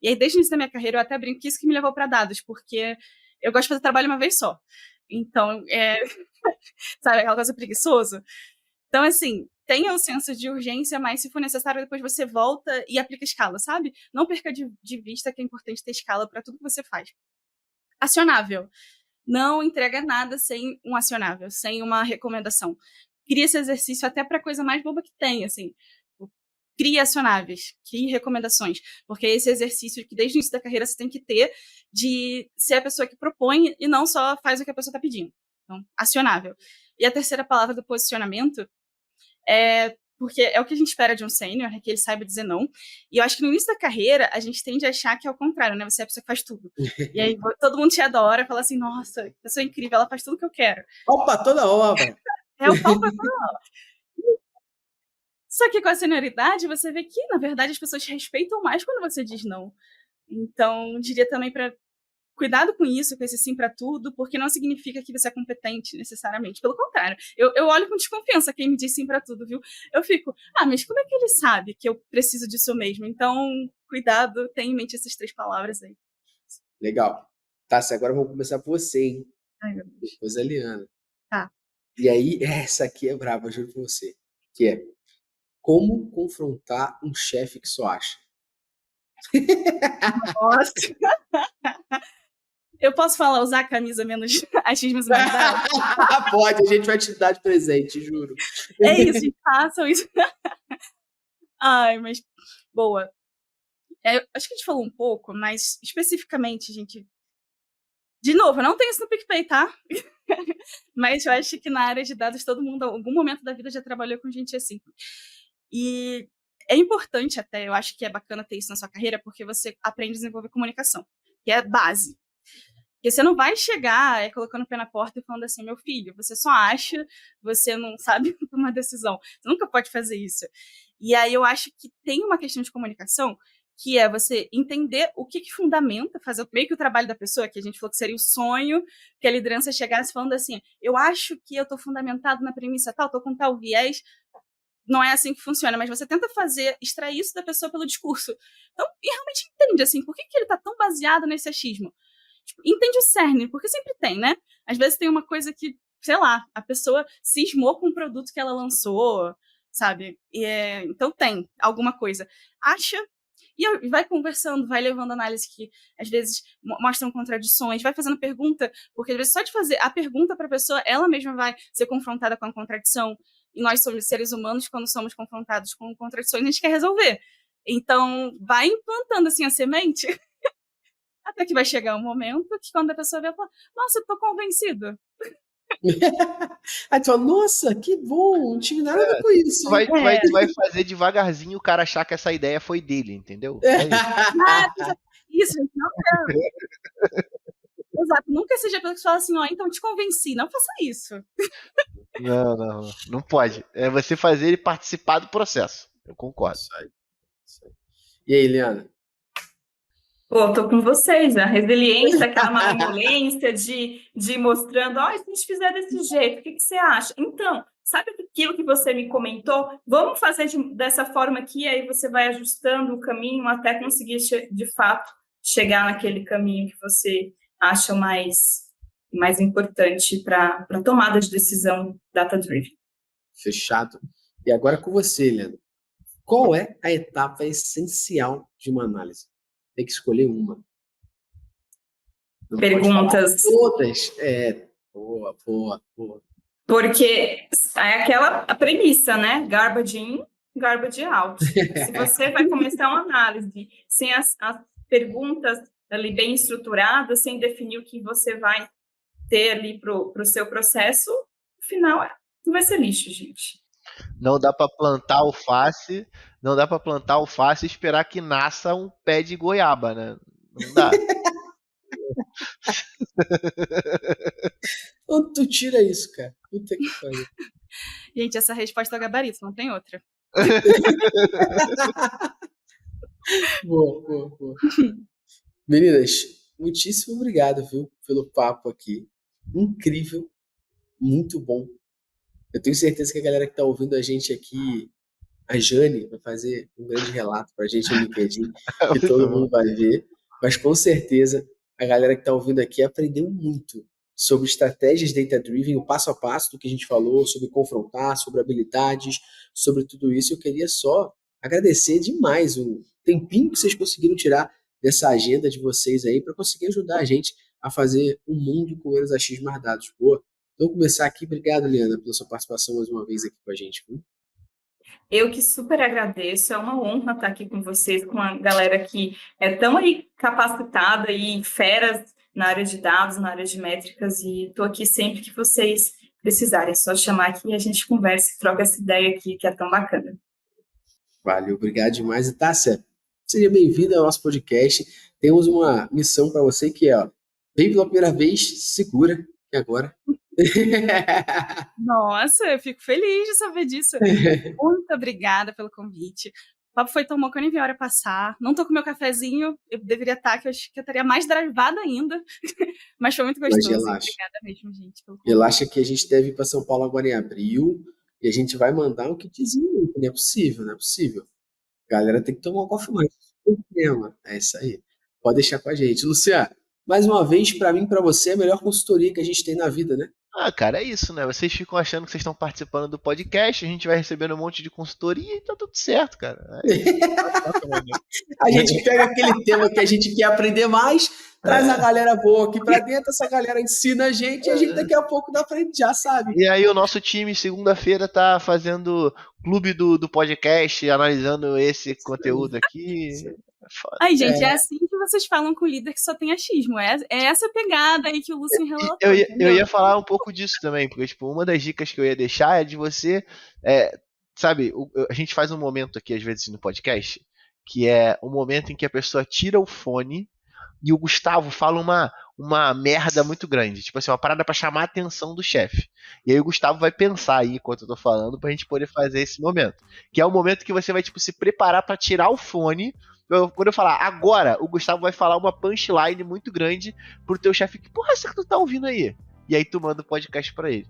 E aí, desde o início da minha carreira, eu até brinco que isso que me levou para dados, porque eu gosto de fazer trabalho uma vez só. Então, sabe, aquela coisa preguiçoso? Então, assim, tenha o senso de urgência, mas se for necessário, depois você volta e aplica escala, sabe? Não perca de vista que é importante ter escala para tudo que você faz. Acionável. Não entrega nada sem um acionável, sem uma recomendação. Cria esse exercício até para a coisa mais boba que tem, assim. Crie acionáveis, crie recomendações, porque esse exercício que desde o início da carreira você tem que ter de ser a pessoa que propõe e não só faz o que a pessoa está pedindo. Então, acionável. E a terceira palavra do posicionamento porque é o que a gente espera de um sênior, é que ele saiba dizer não. E eu acho que no início da carreira, a gente tende a achar que é o contrário, né? Você é a pessoa que faz tudo. E aí todo mundo te adora, fala assim, nossa, que pessoa incrível, ela faz tudo que eu quero. Opa, toda obra! É o pau pra toda obra. Só que com a senioridade, você vê que, na verdade, as pessoas te respeitam mais quando você diz não. Então, diria também para cuidado com isso, com esse sim para tudo, porque não significa que você é competente necessariamente. Pelo contrário, eu olho com desconfiança quem me diz sim para tudo, viu? Eu fico, mas como é que ele sabe que eu preciso disso mesmo? Então, cuidado, tenha em mente essas 3 palavras aí. Legal. Tassi, agora vamos começar por você, hein? Ai, meu Deus. Depois a Liana. Tá. E aí, essa aqui é brava, eu juro pra você. Que é, como confrontar um chefe que só acha? Nossa. Eu posso falar usar a camisa menos achismos mais altos? Pode, a gente vai te dar de presente, juro. É isso, gente, façam isso. Ai, mas boa. Acho que a gente falou um pouco, mas especificamente, gente. De novo, eu não tenho isso no PicPay, tá? Mas eu acho que na área de dados todo mundo, em algum momento da vida, já trabalhou com gente assim. E é importante até, eu acho que é bacana ter isso na sua carreira, porque você aprende a desenvolver comunicação, que é base. Porque você não vai chegar colocando o pé na porta e falando assim, meu filho, você só acha, você não sabe tomar decisão. Você nunca pode fazer isso. E aí eu acho que tem uma questão de comunicação que é você entender o que fundamenta, fazer meio que o trabalho da pessoa, que a gente falou que seria o sonho, que a liderança chegasse falando assim, eu acho que eu estou fundamentado na premissa tal, estou com tal viés. Não é assim que funciona, mas você tenta extrair isso da pessoa pelo discurso. Então, e realmente entende, assim, por que ele está tão baseado nesse achismo? Tipo, entende o cerne, porque sempre tem, né? Às vezes tem uma coisa que, sei lá, a pessoa cismou com um produto que ela lançou, sabe? Então tem alguma coisa. Acha e vai conversando, vai levando análise que às vezes mostram contradições, vai fazendo pergunta, porque às vezes só de fazer a pergunta para a pessoa, ela mesma vai ser confrontada com a contradição. E nós somos seres humanos, quando somos confrontados com contradições, a gente quer resolver. Então, vai implantando assim a semente, até que vai chegar um momento que quando a pessoa vê, ela fala, nossa, eu tô convencido. Aí tu fala, nossa, que bom, não tive nada a ver com isso. Tu vai fazer devagarzinho o cara achar que essa ideia foi dele, entendeu? Isso, gente, não quero. Exato, nunca seja a pessoa que fala assim, então te convenci, não faça isso. Não pode. É você fazer ele participar do processo. Eu concordo. Isso aí. E aí, Liana? Pô, tô com vocês, a resiliência, aquela malemolência de mostrando, se a gente fizer desse jeito, o que você acha? Então, sabe aquilo que você me comentou? Vamos fazer dessa forma aqui, aí você vai ajustando o caminho até conseguir, de fato, chegar naquele caminho que você acha mais importante para a tomada de decisão data-driven. Fechado. E agora com você, Liana. Qual é a etapa essencial de uma análise? Tem que escolher uma. Não Perguntas. Todas. Boa. Porque é a premissa, né? Garbage in, garbage out. Se você vai começar uma análise sem as perguntas ali bem estruturadas, sem definir o que você vai ter ali para o seu processo, no final vai ser lixo, gente. Não dá pra plantar alface, e esperar que nasça um pé de goiaba, né? Não dá. Onde tu tira isso, cara? Puta que pariu. Gente, essa resposta é o gabarito, não tem outra. Boa. Meninas, muitíssimo obrigado, viu, pelo papo aqui. Incrível, muito bom. Eu tenho certeza que a galera que tá ouvindo a gente aqui, a Jane, vai fazer um grande relato pra gente no LinkedIn, que todo mundo vai ver. Mas com certeza a galera que tá ouvindo aqui aprendeu muito sobre estratégias data-driven, o passo a passo do que a gente falou, sobre confrontar, sobre habilidades, sobre tudo isso. Eu queria só agradecer demais o tempinho que vocês conseguiram tirar dessa agenda de vocês aí para conseguir ajudar a gente a fazer um mundo com menos achismos mais dados. Boa. Então, começar aqui. Obrigado, Liana, pela sua participação mais uma vez aqui com a gente. Viu? Eu que super agradeço, é uma honra estar aqui com vocês, com a galera que é tão aí capacitada e feras na área de dados, na área de métricas, e estou aqui sempre que vocês precisarem, é só chamar aqui e a gente conversa e troca essa ideia aqui, que é tão bacana. Valeu, obrigado demais. E Tássia, seja bem-vinda ao nosso podcast. Temos uma missão para você que é, vem pela primeira vez, segura, e agora... Nossa, eu fico feliz de saber disso. Muito obrigada pelo convite. O papo foi tão bom que eu nem vi a hora passar. Não tô com meu cafezinho, eu deveria estar, que eu acho que eu estaria mais drivada ainda. Mas foi muito gostoso. Obrigada mesmo, gente. Relaxa que a gente deve ir para São Paulo agora em abril e a gente vai mandar um kitzinho. Não é possível, não é possível. Galera tem que tomar um coffee mais. É isso aí. Pode deixar com a gente. Luciano, mais uma vez, para mim e para você, é a melhor consultoria que a gente tem na vida, né? Ah, cara, é isso, né? Vocês ficam achando que vocês estão participando do podcast, a gente vai recebendo um monte de consultoria e tá tudo certo, cara. A gente pega aquele tema que a gente quer aprender mais, traz a galera boa aqui pra dentro, essa galera ensina a gente e a gente daqui a pouco dá frente já, sabe? E aí o nosso time, segunda-feira, tá fazendo clube do podcast, analisando esse conteúdo aqui. Foda. Ai, gente, é assim que vocês falam com o líder que só tem achismo. É essa pegada aí que o Lúcio relatou. Eu ia falar um pouco disso também, porque tipo, uma das dicas que eu ia deixar é de você, sabe, a gente faz um momento aqui, às vezes, no podcast, que é um momento em que a pessoa tira o fone e o Gustavo fala uma merda muito grande, tipo assim, uma parada pra chamar a atenção do chefe. E aí o Gustavo vai pensar aí, enquanto eu tô falando, pra gente poder fazer esse momento. Que é o momento que você vai, tipo, se preparar pra tirar o fone. Quando eu falar agora, o Gustavo vai falar uma punchline muito grande pro teu chefe. Que porra é essa que tu tá ouvindo aí? E aí tu manda o podcast pra ele.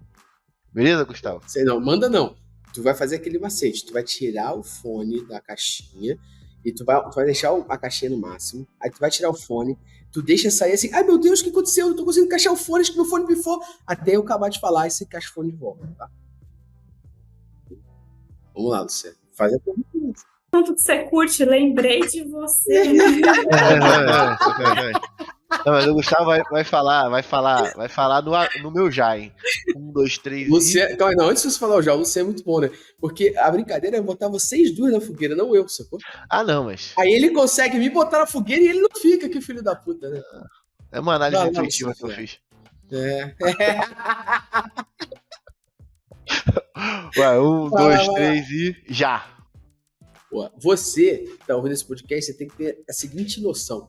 Beleza, Gustavo? Sei não, manda não. Tu vai fazer aquele macete. Tu vai tirar o fone da caixinha e tu vai deixar a caixinha no máximo. Aí tu vai tirar o fone, tu deixa sair assim. Ai meu Deus, o que aconteceu? Eu não tô conseguindo encaixar o fone, acho que meu fone pifou. Até eu acabar de falar e você encaixa o fone de volta, tá? Vamos lá, Luciano. Faz a pergunta. Tanto que você curte, lembrei de você. Não, mas o Gustavo vai falar no meu já, hein? 1, 2, 3. Luciano, calma aí, não, antes de você falar o já, o Luciano é muito bom, né? Porque a brincadeira é botar vocês duas na fogueira, não eu, sacou? Ah, não, mas. Aí ele consegue me botar na fogueira e ele não fica, que filho da puta, né? É uma análise intuitiva que eu fiz. Ué, 1, 2, 3 e já. Você que está ouvindo esse podcast, você tem que ter a seguinte noção.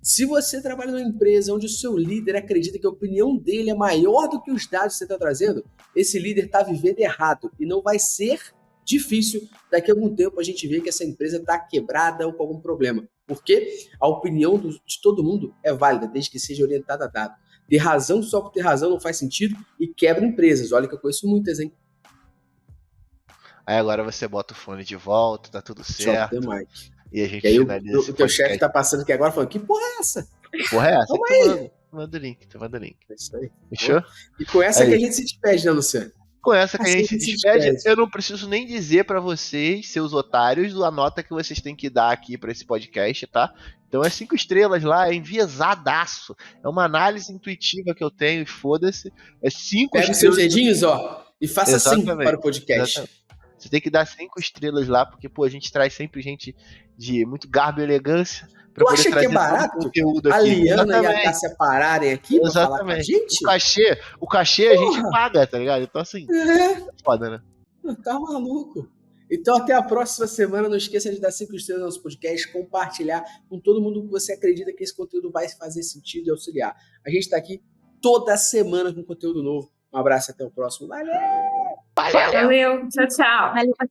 Se você trabalha numa empresa onde o seu líder acredita que a opinião dele é maior do que os dados que você está trazendo, esse líder está vivendo errado e não vai ser difícil daqui a algum tempo a gente ver que essa empresa está quebrada ou com algum problema. Porque a opinião de todo mundo é válida, desde que seja orientada a dado. Ter razão só por ter razão não faz sentido e quebra empresas. Olha que eu conheço muitas, hein? Aí agora você bota o fone de volta, tá tudo certo. E a gente finaliza. O teu chefe tá passando aqui agora falando, que porra é essa? Que porra é essa? Toma aí. Manda o link, manda o link. É isso aí. Fechou? E com essa que a gente se despede, né, Luciano? Com essa que a gente se despede, eu não preciso nem dizer pra vocês, seus otários, a nota que vocês têm que dar aqui pra esse podcast, tá? Então é 5 estrelas lá, é enviesadaço. É uma análise intuitiva que eu tenho e foda-se. É 5 estrelas. Pega os seus dedinhos, ó, e faça assim para o podcast. Exatamente. Você tem que dar 5 estrelas lá, porque, pô, a gente traz sempre gente de muito garbo e elegância. Tu acha que é barato a Liana e a Tássia pararem aqui pra falar com a gente? O cachê a gente paga, tá ligado? Então, assim, foda, né? Tá maluco? Então, até a próxima semana. Não esqueça de dar 5 estrelas no nosso podcast, compartilhar com todo mundo que você acredita que esse conteúdo vai fazer sentido e auxiliar. A gente está aqui toda semana com conteúdo novo. Um abraço, até o próximo. Valeu! Valeu, tchau, tchau. Valeu.